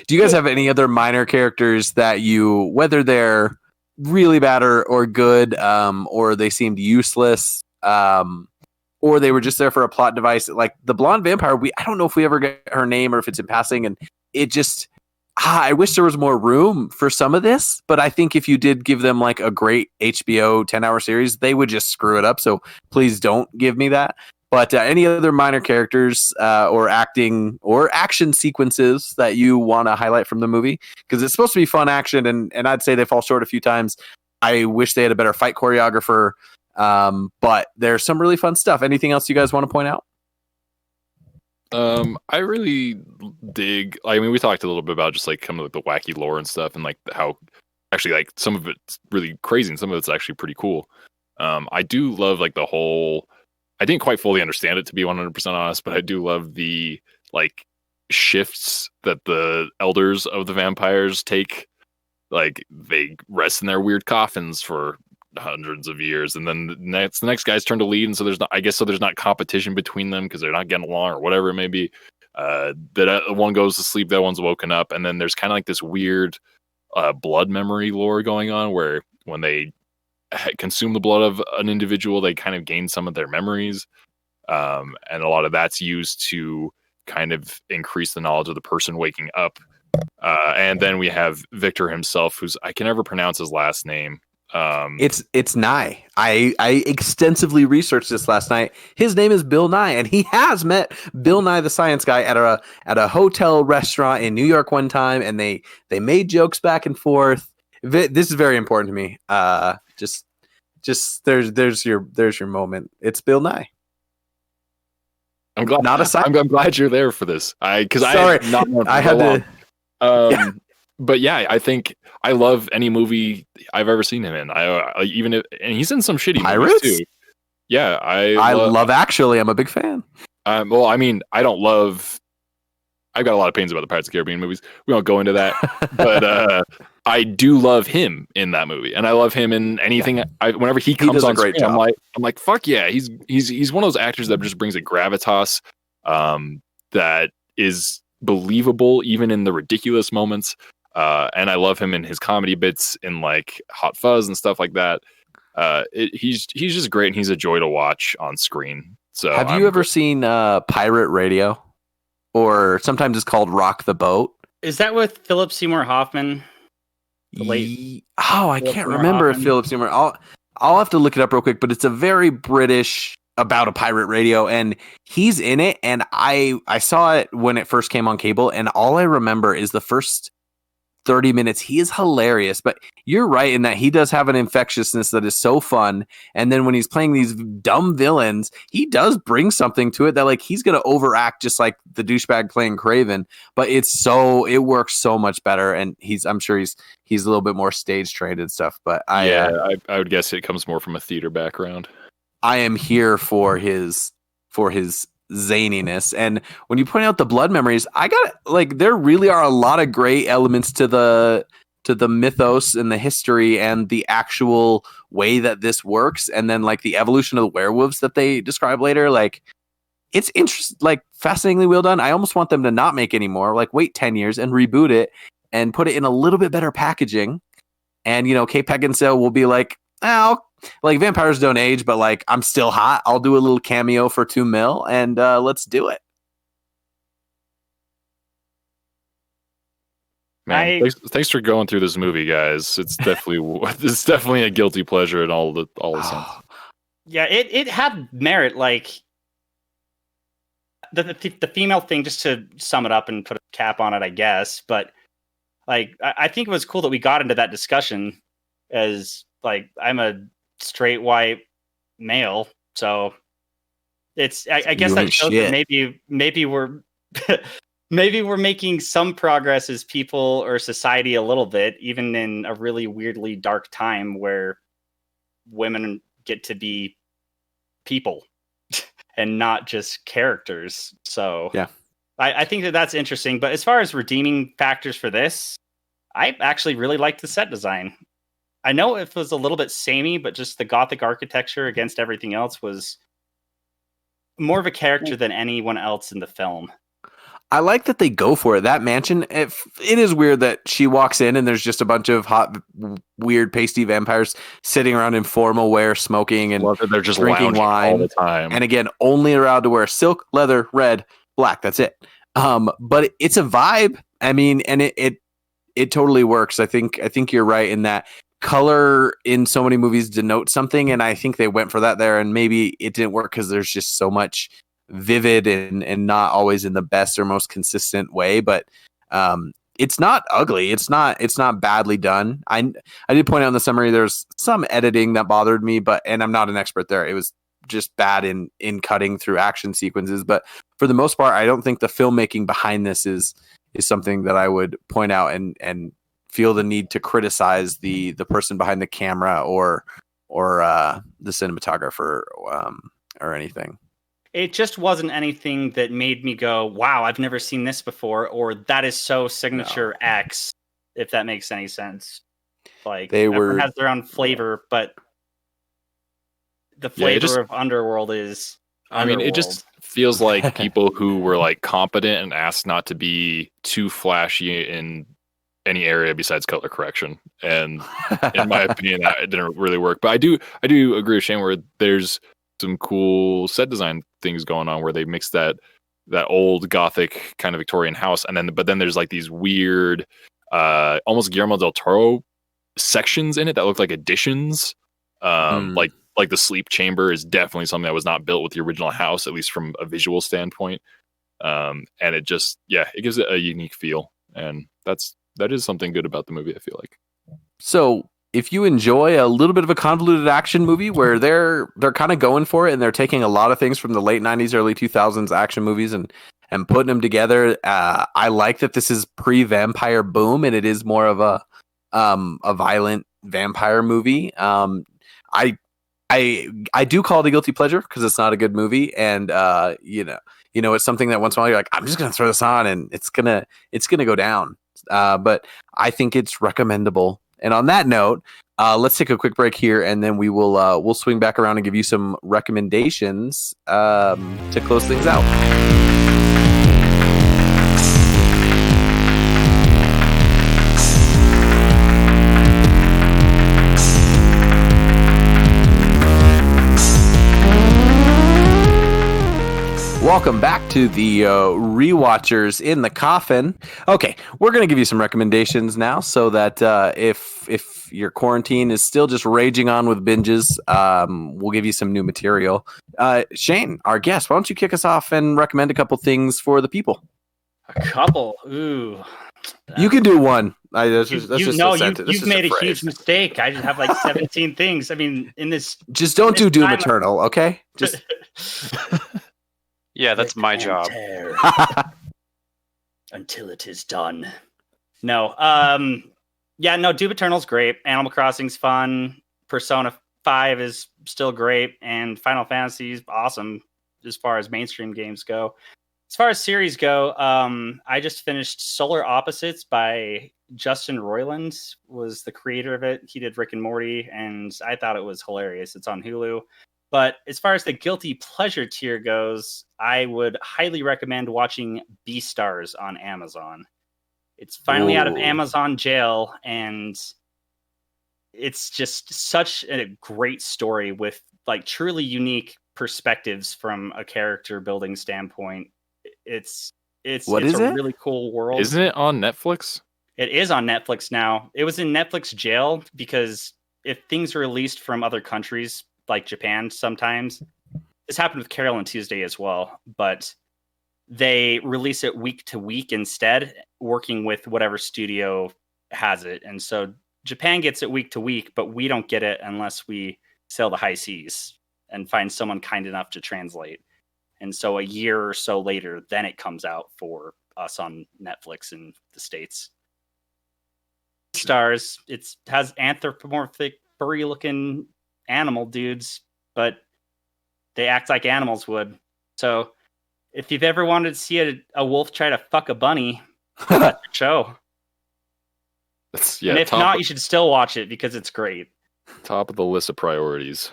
Do you guys have any other minor characters that you, whether they're really bad or good, or they seemed useless, or they were just there for a plot device? Like the blonde vampire, I don't know if we ever get her name or if it's in passing, and it just, I wish there was more room for some of this, but I think if you did give them like a great HBO 10-hour series, they would just screw it up. So please don't give me that. But any other minor characters or acting or action sequences that you want to highlight from the movie? Because it's supposed to be fun action, and I'd say they fall short a few times. I wish they had a better fight choreographer, but there's some really fun stuff. Anything else you guys want to point out? I really dig. I mean, we talked a little bit about just like some of the wacky lore and stuff, and like how actually like some of it's really crazy and some of it's actually pretty cool. I do love like the whole. I didn't quite fully understand it, to be 100% honest, but I do love the like shifts that the elders of the vampires take. Like they rest in their weird coffins for hundreds of years, and then the next guy's turn to lead, and so there's not competition between them because they're not getting along or whatever it may be. That one goes to sleep, that one's woken up, and then there's kind of like this weird blood memory lore going on where when they consume the blood of an individual, they kind of gain some of their memories, and a lot of that's used to kind of increase the knowledge of the person waking up. And then we have Victor himself, who's I can never pronounce his last name. It's Nye. I extensively researched this last night. His name is Bill Nye, and he has met Bill Nye the Science Guy at a hotel restaurant in New York one time, and they made jokes back and forth. This is very important to me. Just there's your moment. It's Bill Nye. I'm glad. Not a science. I'm glad you're there for this. I had to. Yeah. But yeah, I think I love any movie I've ever seen him in. And he's in some shitty Pirates movies too. Yeah, I love Actually. I'm a big fan. Well, I mean, I don't love. I've got a lot of opinions about the Pirates of the Caribbean movies. We won't go into that, but I do love him in that movie, and I love him in anything. Whenever he comes on screen, I'm like, fuck yeah, he's one of those actors that just brings a gravitas that is believable even in the ridiculous moments. And I love him in his comedy bits in like Hot Fuzz and stuff like that. He's just great, and he's a joy to watch on screen. So have you ever seen Pirate Radio? Or sometimes it's called Rock the Boat. Is that with Philip Seymour Hoffman? I can't remember if Philip Seymour. I'll have to look it up real quick, but it's a very British about a pirate radio, and he's in it. And I saw it when it first came on cable, and all I remember is the first 30 minutes. He is hilarious, but you're right in that he does have an infectiousness that is so fun. And then when he's playing these dumb villains, he does bring something to it that like he's going to overact just like the douchebag playing Craven, but it works so much better. And I'm sure he's a little bit more stage trained and stuff, but I would guess it comes more from a theater background. I am here for his zaniness. And when you point out the blood memories, there really are a lot of great elements to the mythos and the history and the actual way that this works, and then like the evolution of the werewolves that they describe later. Like it's fascinatingly well done. I almost want them to not make any more, like wait 10 years and reboot it and put it in a little bit better packaging. And Kate Beckinsale will be like, like vampires don't age, but like I'm still hot. I'll do a little cameo for $2 million, and let's do it. Man, thanks for going through this movie, guys. It's definitely a guilty pleasure in all the sense. Yeah, it had merit. Like the female thing, just to sum it up and put a cap on it, I guess. But like I think it was cool that we got into that discussion, as like I'm a straight white male, so it's I guess that shows that maybe we're maybe we're making some progress as people or society a little bit, even in a really weirdly dark time where women get to be people and not just characters. So yeah, I think that's interesting. But as far as redeeming factors for this, I actually really liked the set design. I know it was a little bit samey, but just the Gothic architecture against everything else was more of a character than anyone else in the film. I like that they go for it. That mansion, it is weird that she walks in and there's just a bunch of hot, weird, pasty vampires sitting around in formal wear, smoking and Love that they're just drinking lounging wine all the time. And again, only allowed to wear silk, leather, red, black. That's it. But it's a vibe. I mean, and it totally works. I think you're right in that color in so many movies denotes something, and I think they went for that there. And maybe it didn't work because there's just so much vivid and not always in the best or most consistent way. But it's not ugly. It's not badly done. I did point out in the summary there's some editing that bothered me, and I'm not an expert there. It was just bad in cutting through action sequences. But for the most part, I don't think the filmmaking behind this is something that I would point out and feel the need to criticize the person behind the camera or the cinematographer or anything. It just wasn't anything that made me go, wow, I've never seen this before, or that is so signature X, if that makes any sense. Like, everyone has their own flavor, but the flavor of Underworld is Underworld. I mean, it just feels like people who were like competent and asked not to be too flashy in any area besides color correction. And in my opinion, that didn't really work. But I do agree with Shane where there's some cool set design things going on where they mix that old Gothic kind of Victorian house, but then there's like these weird, almost Guillermo del Toro sections in it that look like additions. Like the sleep chamber is definitely something that was not built with the original house, at least from a visual standpoint. And it just, it gives it a unique feel, and that is something good about the movie, I feel like. So if you enjoy a little bit of a convoluted action movie where they're kind of going for it and they're taking a lot of things from the late 90s, early 2000s action movies and putting them together, I like that this is pre-Vampire Boom and it is more of a violent vampire movie. I do call it a guilty pleasure because it's not a good movie, and it's something that once in a while you're like, I'm just gonna throw this on and it's gonna go down. But I think it's recommendable. And on that note, let's take a quick break here, and then we'll swing back around and give you some recommendations to close things out. Welcome back to the Rewatchers in the Coffin. Okay, we're going to give you some recommendations now so that if your quarantine is still just raging on with binges, we'll give you some new material. Shane, our guest, why don't you kick us off and recommend a couple things for the people? A couple? Ooh. You can do one. You've made a huge mistake. I just have like 17 things. I mean, in this... Just don't do Doom Eternal, okay? Just... Yeah, that's my job. Until it is done. No. Doom Eternal's great. Animal Crossing's fun. Persona 5 is still great. And Final Fantasy is awesome as far as mainstream games go. As far as series go, I just finished Solar Opposites by Justin Roiland, was the creator of it. He did Rick and Morty, and I thought it was hilarious. It's on Hulu. But as far as the guilty pleasure tier goes, I would highly recommend watching Beastars on Amazon. It's finally out of Amazon jail, and it's just such a great story with like truly unique perspectives from a character building standpoint. It's a really cool world. Isn't it on Netflix? It is on Netflix now. It was in Netflix jail because if things are released from other countries, like Japan sometimes. This happened with Carol and Tuesday as well, but they release it week to week instead, working with whatever studio has it. And so Japan gets it week to week, but we don't get it unless we sail the high seas and find someone kind enough to translate. And so a year or so later, then it comes out for us on Netflix in the States. Stars, it has anthropomorphic, furry-looking animal dudes, but they act like animals would. So if you've ever wanted to see a wolf try to fuck a bunny, that's your show. And if not, you should still watch it because it's great. Top of the list of priorities.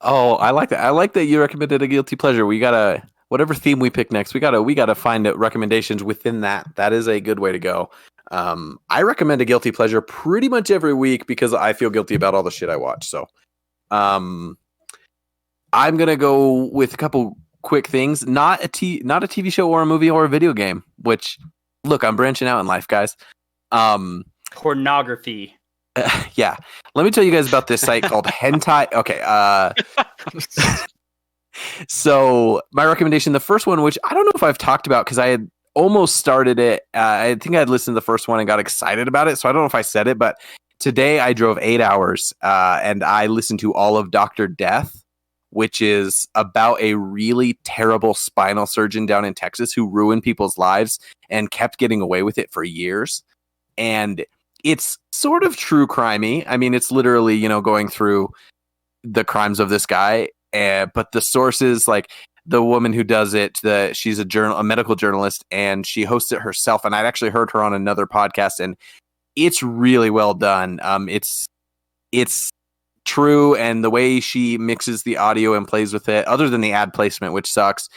Oh, I like that. I like that you recommended a guilty pleasure. We gotta whatever theme we pick next. We gotta find recommendations within that. That is a good way to go. I recommend a guilty pleasure pretty much every week because I feel guilty about all the shit I watch. So, um, I'm gonna go with a couple quick things. Not a TV show or a movie or a video game. Which, look, I'm branching out in life, guys. Um, Pornography. yeah. Let me tell you guys about this site called Hentai. Okay. So my recommendation, the first one, which I don't know if I've talked about because I had almost started it. I think I had listened to the first one and got excited about it. So I don't know if I said it, but today I drove 8 hours and I listened to all of Dr. Death, which is about a really terrible spinal surgeon down in Texas who ruined people's lives and kept getting away with it for years. And it's sort of true crimey. I mean, it's literally, going through the crimes of this guy. But the sources, like the woman who does it, she's a medical journalist, and she hosts it herself. And I'd actually heard her on another podcast, and it's really well done. It's true, and the way she mixes the audio and plays with it, other than the ad placement, which sucks.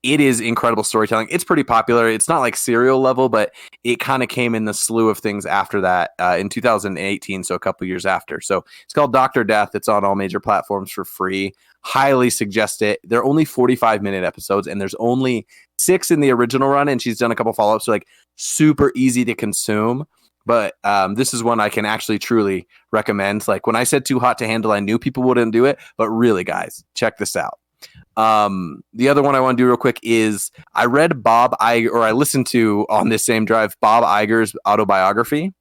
It is incredible storytelling. It's pretty popular. It's not like Serial level, but it kind of came in the slew of things after that in 2018, so a couple years after. So it's called Dr. Death. It's on all major platforms for free. Highly suggest it. They're only 45-minute episodes, and there's only 6 in the original run, and she's done a couple follow-ups, so like super easy to consume. But this is one I can actually truly recommend. Like when I said too hot to handle, I knew people wouldn't do it, but really, guys, check this out. The other one I want to do real quick is I read I listened to on this same drive Bob Iger's autobiography.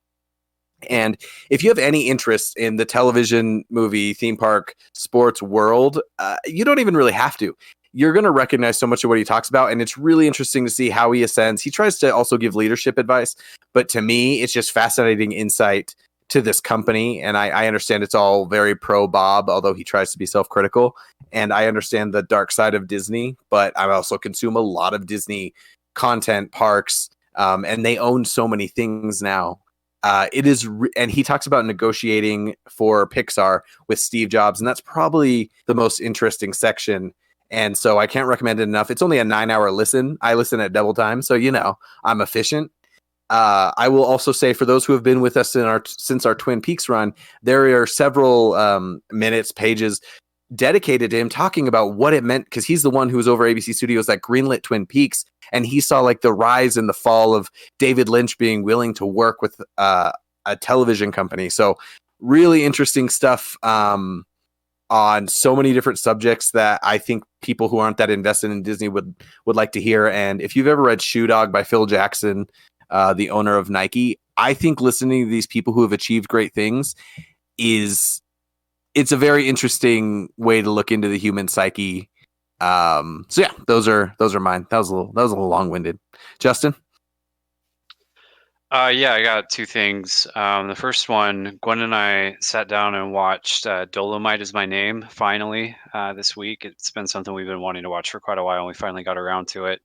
And if you have any interest in the television, movie, theme park, sports world, you don't even really have to. You're going to recognize so much of what he talks about, and it's really interesting to see how he ascends. He tries to also give leadership advice, but to me, it's just fascinating insight to this company. And I understand it's all very pro Bob, although he tries to be self-critical. And I understand the dark side of Disney, but I also consume a lot of Disney content, parks, and they own so many things now. And he talks about negotiating for Pixar with Steve Jobs, and that's probably the most interesting section. And so I can't recommend it enough. It's only a 9-hour listen. I listen at double time, so I'm efficient. I will also say for those who have been with us since our Twin Peaks run, there are several pages dedicated to him talking about what it meant, because he's the one who was over ABC Studios that greenlit Twin Peaks, and he saw like the rise and the fall of David Lynch being willing to work with a television company. So really interesting stuff on so many different subjects that I think people who aren't that invested in Disney would like to hear. And if you've ever read Shoe Dog by Phil Jackson, the owner of Nike, I think listening to these people who have achieved great things it's a very interesting way to look into the human psyche. So yeah, those are mine. That was a little long-winded. Justin? Yeah, I got 2 things. The first one, Gwen and I sat down and watched Dolomite Is My Name finally this week. It's been something we've been wanting to watch for quite a while, and we finally got around to it.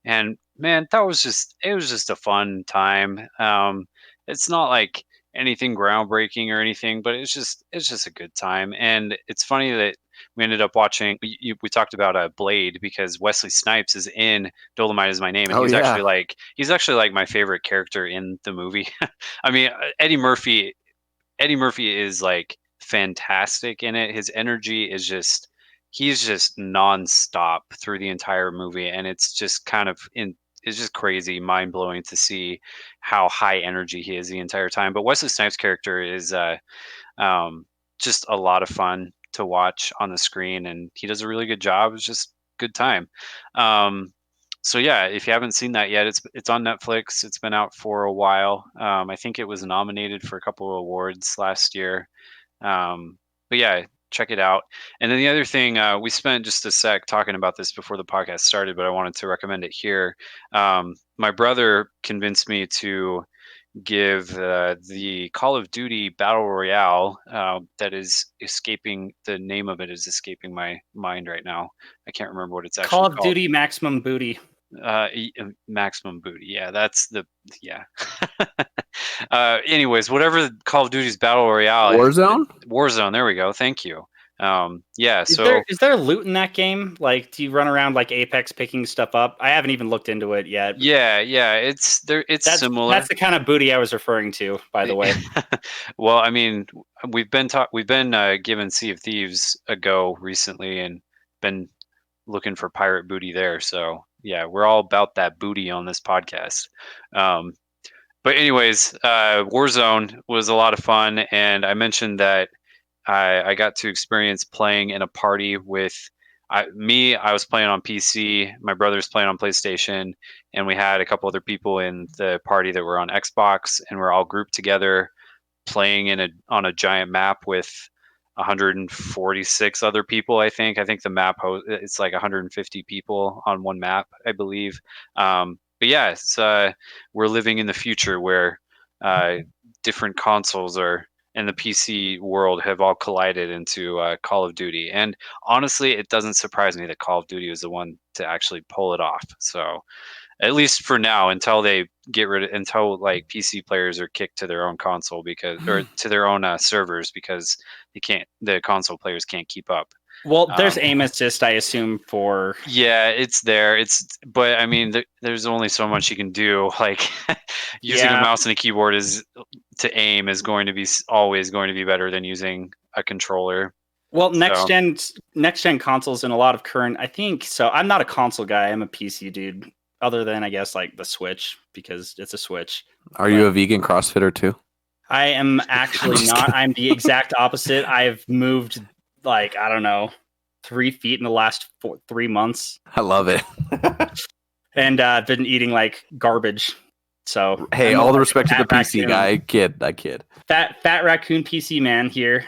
And man, it was just a fun time. It's not like anything groundbreaking or anything, but it's just a good time. And it's funny that we ended up watching. We talked about Blade because Wesley Snipes is in Dolomite Is My Name, and Oh, he's yeah. actually like my favorite character in the movie. I mean, Eddie Murphy is like fantastic in it. His energy is just he's just nonstop through the entire movie, and it's just it's just crazy, mind blowing to see how high energy he is the entire time. But Wesley Snipes' character is just a lot of fun to watch on the screen, and he does a really good job. It's just good time. So yeah, if you haven't seen that yet, it's on Netflix. It's been out for a while. I think it was nominated for a couple of awards last year. But yeah, check it out. And then the other thing, we spent just a sec talking about this before the podcast started, but I wanted to recommend it here. My brother convinced me to give the Call of Duty Battle Royale that is escaping, the name of it is escaping my mind right now. I can't remember what it's actually Call of called. Duty Maximum Booty. Maximum Booty. Yeah, yeah. Anyways, whatever Call of Duty's Battle Royale Warzone? Warzone, there we go. Thank you. Yeah. Is So there loot in that game? Like, do you run around like Apex picking stuff up? I haven't even looked into it yet. yeah, it's there. It's similar. That's the kind of booty I was referring to, by the way. Well, I mean, we've been giving Sea of Thieves a go recently, and been looking for pirate booty there. So yeah, we're all about that booty on this podcast. Um, but anyways, Warzone was a lot of fun, and I mentioned that I got to experience playing in a party with I was playing on PC, my brother's playing on PlayStation, and we had a couple other people in the party that were on Xbox, and we're all grouped together playing on a giant map with 146 other people. I think the it's like 150 people on one map, I believe. But yeah, we're living in the future where uh, different consoles are and the PC world have all collided into Call of Duty. And honestly, it doesn't surprise me that Call of Duty was the one to actually pull it off. So at least for now, until they until like PC players are kicked to their own console or to their own servers because the console players can't keep up. Well, there's aim assist, I assume, for Yeah, it's there. But I mean, there's only so much you can do. Like using a mouse and a keyboard to aim is going to be always going to be better than using a controller. Well, next gen consoles and a lot of current. I think so. I'm not a console guy. I'm a PC dude. Other than I guess like the Switch because it's a Switch. Are you a vegan CrossFitter too? I am actually not. I'm the exact opposite. I've moved like I don't know 3 feet in the last 3 months. I love it. And been eating like garbage. So hey, all the respect to the PC guy. I kid. Fat raccoon PC man here,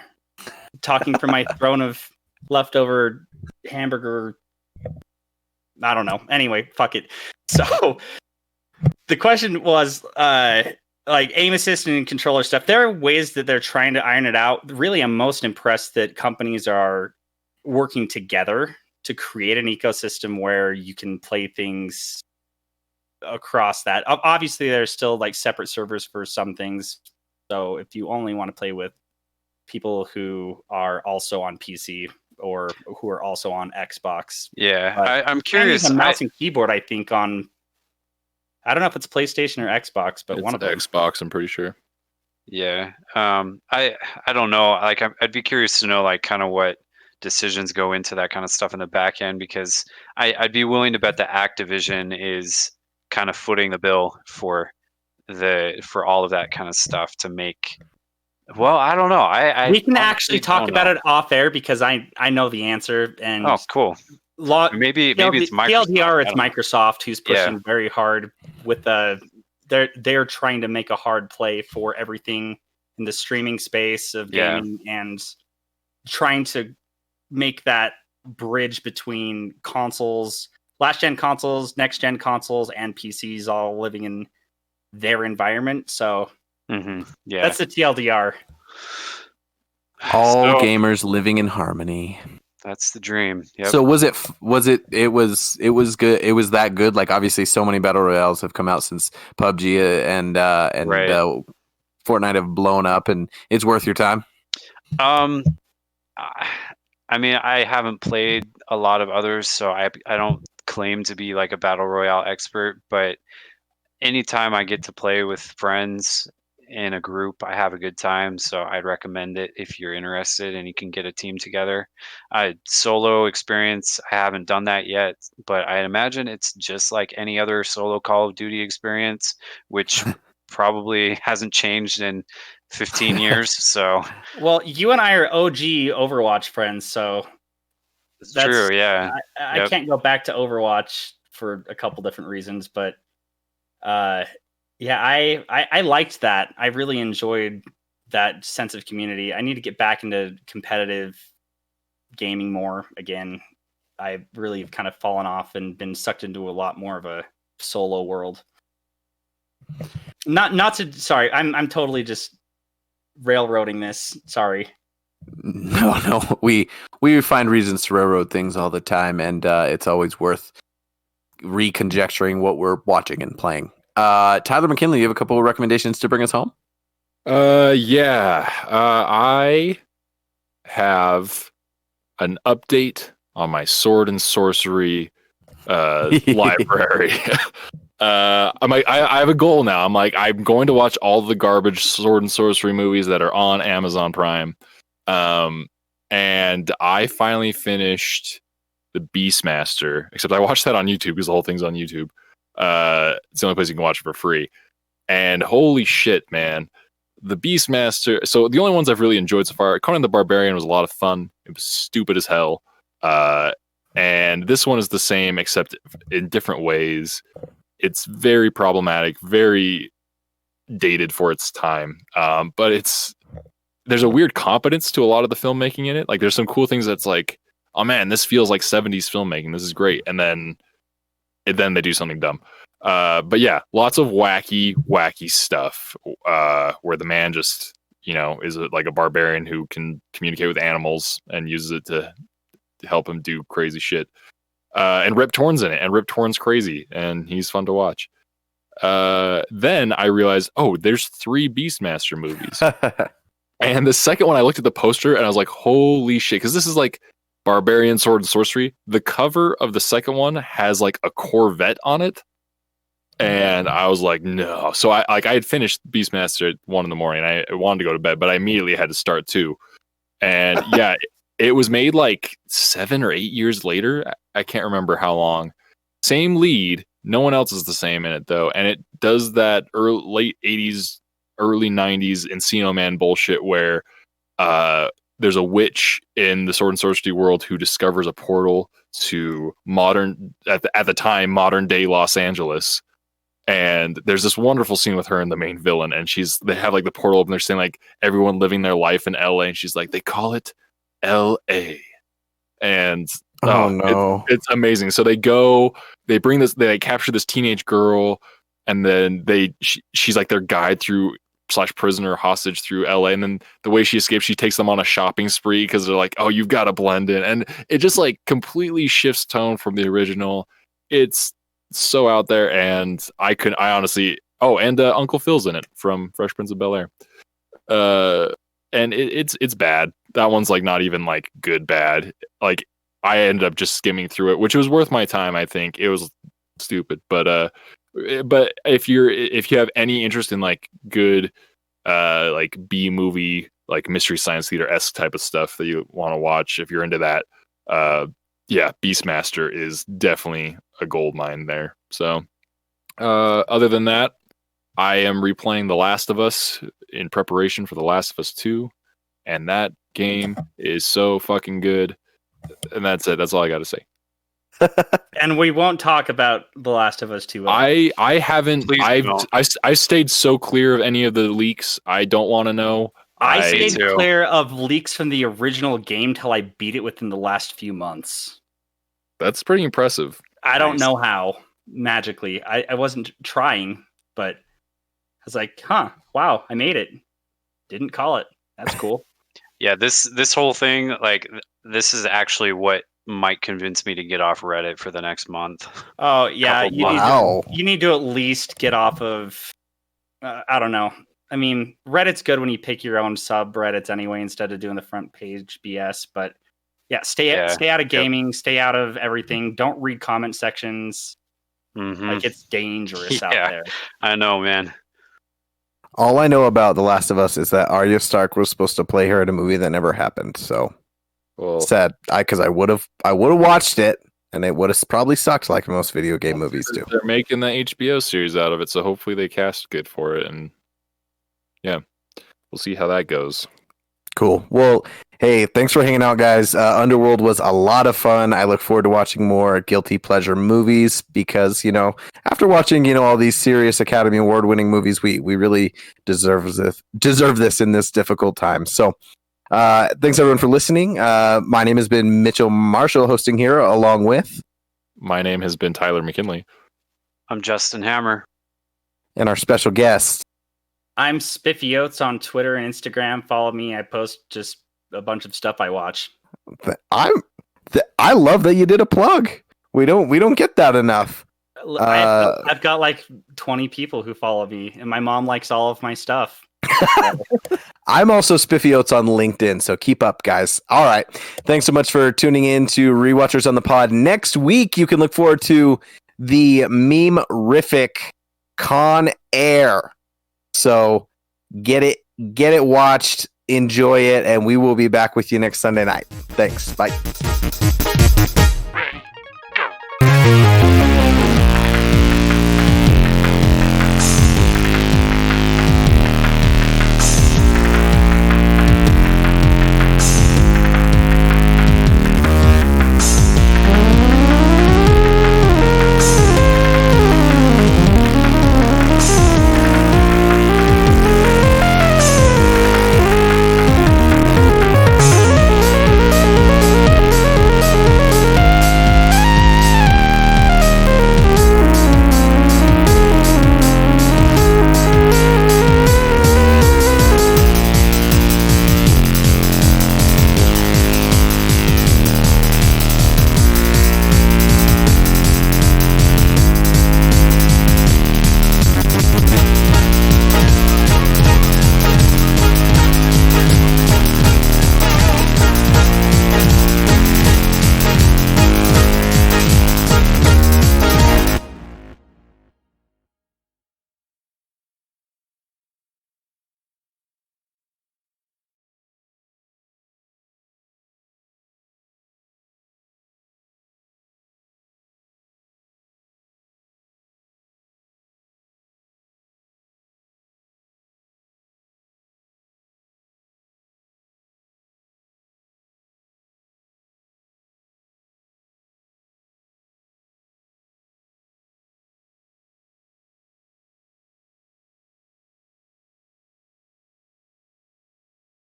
talking from my throne of leftover hamburger. I don't know. Anyway, fuck it. So the question was like aim assist and controller stuff. There are ways that they're trying to iron it out. Really, I'm most impressed that companies are working together to create an ecosystem where you can play things across that. Obviously, there's still like separate servers for some things. So if you only want to play with people who are also on PC or who are also on Xbox. Yeah, I'm curious. A mouse and keyboard, I think, on I don't know if it's PlayStation or Xbox, but it's one of them. Xbox, I'm pretty sure. Yeah. I don't know. Like I'd be curious to know like kind of what decisions go into that kind of stuff in the back end because I'd be willing to bet that Activision is kind of footing the bill for all of that kind of stuff to make. Well, I don't know. We can actually talk about it off air because I know the answer. And oh, cool. Maybe it's Microsoft. TLDR, it's Microsoft who's pushing very hard with they're trying to make a hard play for everything in the streaming space of gaming and trying to make that bridge between consoles, last gen consoles, next gen consoles, and PCs all living in their environment. So that's the TLDR. All gamers living in harmony. That's the dream. Yep. So was it good? It was that good. Like obviously, so many battle royales have come out since PUBG and Fortnite have blown up, and it's worth your time. I mean, I haven't played a lot of others, so I don't claim to be like a battle royale expert. But anytime I get to play with friends in a group, I have a good time. So I'd recommend it if you're interested and you can get a team together. Solo experience, I haven't done that yet, but I imagine it's just like any other solo Call of Duty experience, which probably hasn't changed in 15 years. So, well, you and I are OG Overwatch friends, so that's true. Yeah, I can't go back to Overwatch for a couple different reasons, but yeah, I liked that. I really enjoyed that sense of community. I need to get back into competitive gaming more again. I really have kind of fallen off and been sucked into a lot more of a solo world. Sorry, I'm totally just railroading this. Sorry. No, we find reasons to railroad things all the time, and it's always worth reconjecturing what we're watching and playing. Tyler McKinley, you have a couple of recommendations to bring us home? I have an update on my sword and sorcery library. I'm like, I have a goal now. I'm like, I'm going to watch all the garbage sword and sorcery movies that are on Amazon Prime. And I finally finished the Beastmaster, except I watched that on YouTube because the whole thing's on YouTube. It's the only place you can watch it for free. And holy shit, man. The Beastmaster. So the only ones I've really enjoyed so far, Conan the Barbarian was a lot of fun. It was stupid as hell. And this one is the same, except in different ways. It's very problematic, very dated for its time. But there's a weird competence to a lot of the filmmaking in it. Like there's some cool things that's like, oh man, this feels like 70s filmmaking. This is great. And then they do something dumb. But yeah, lots of wacky stuff where the man just, is like a barbarian who can communicate with animals and uses it to help him do crazy shit. And Rip Torn's in it, and Rip Torn's crazy, and he's fun to watch. Then I realized, there's 3 Beastmaster movies. And the second one, I looked at the poster, and I was like, holy shit, because this is like Barbarian Sword and Sorcery. The cover of the second one has like a Corvette on it. And I was like, no. So I had finished Beastmaster at 1 a.m. I wanted to go to bed, but I immediately had to start 2. And yeah, it was made like 7 or 8 years later. I can't remember how long. Same lead. No one else is the same in it though. And it does that late 80s, early 90s Encino Man bullshit where there's a witch in the sword and sorcery world who discovers a portal to at the time, modern day Los Angeles. And there's this wonderful scene with her and the main villain, and they have like the portal open. They're saying like everyone living their life in LA, and she's like, they call it LA. And no, it's amazing. So they bring this, they capture this teenage girl, and then she's like their guide through / prisoner hostage through LA. And then the way she escapes, she takes them on a shopping spree because they're like, oh, you've got to blend in. And it just like completely shifts tone from the original. It's so out there, and I honestly, and Uncle Phil's in it from Fresh Prince of Bel-Air. And it's bad. That one's like not even like good bad. Like I ended up just skimming through it, which was worth my time. I think it was stupid, but if you have any interest in like good like B movie, like mystery science theater-esque type of stuff that you want to watch, if you're into that, Beastmaster is definitely a gold mine there. So other than that, I am replaying The Last of Us in preparation for The Last of Us 2, and that game is so fucking good. And that's it. That's all I got to say. And we won't talk about The Last of Us 2. I haven't. I stayed so clear of any of the leaks. I don't want to know. I stayed clear of leaks from the original game till I beat it within the last few months. That's pretty impressive. I don't know how, magically. I wasn't trying, but I was like, wow, I made it. Didn't call it. That's cool. Yeah, this whole thing, like, this is actually what might convince me to get off Reddit for the next month. Oh, yeah. You need to at least get off of, I don't know. I mean, Reddit's good when you pick your own subreddits anyway, instead of doing the front page BS. But yeah, stay out of gaming, stay out of everything. Don't read comment sections. Mm-hmm. Like, it's dangerous out there. I know, man. All I know about The Last of Us is that Arya Stark was supposed to play her in a movie that never happened. So sad, because I would have watched it, and it would have probably sucked like most video game movies do. They're making the HBO series out of it, so hopefully they cast good for it, and yeah, we'll see how that goes. Cool. Well, hey, thanks for hanging out, guys. Underworld was a lot of fun. I look forward to watching more guilty pleasure movies because, after watching, all these serious Academy Award winning movies, we really deserve this in this difficult time. So thanks everyone for listening. My name has been Mitchell Marshall hosting here along with. My name has been Tyler McKinley. I'm Justin Hammer. And our special guest. I'm Spiffy Oats on Twitter and Instagram. Follow me. I post just a bunch of stuff I watch. I love that you did a plug. We don't get that enough. I've got like 20 people who follow me, and my mom likes all of my stuff. I'm also Spiffy Oats on LinkedIn, so keep up, guys. All right. Thanks so much for tuning in to Rewatchers on the Pod. Next week, you can look forward to the meme-rific Con Air. So get it watched, enjoy it, and we will be back with you next Sunday night. Thanks. Bye.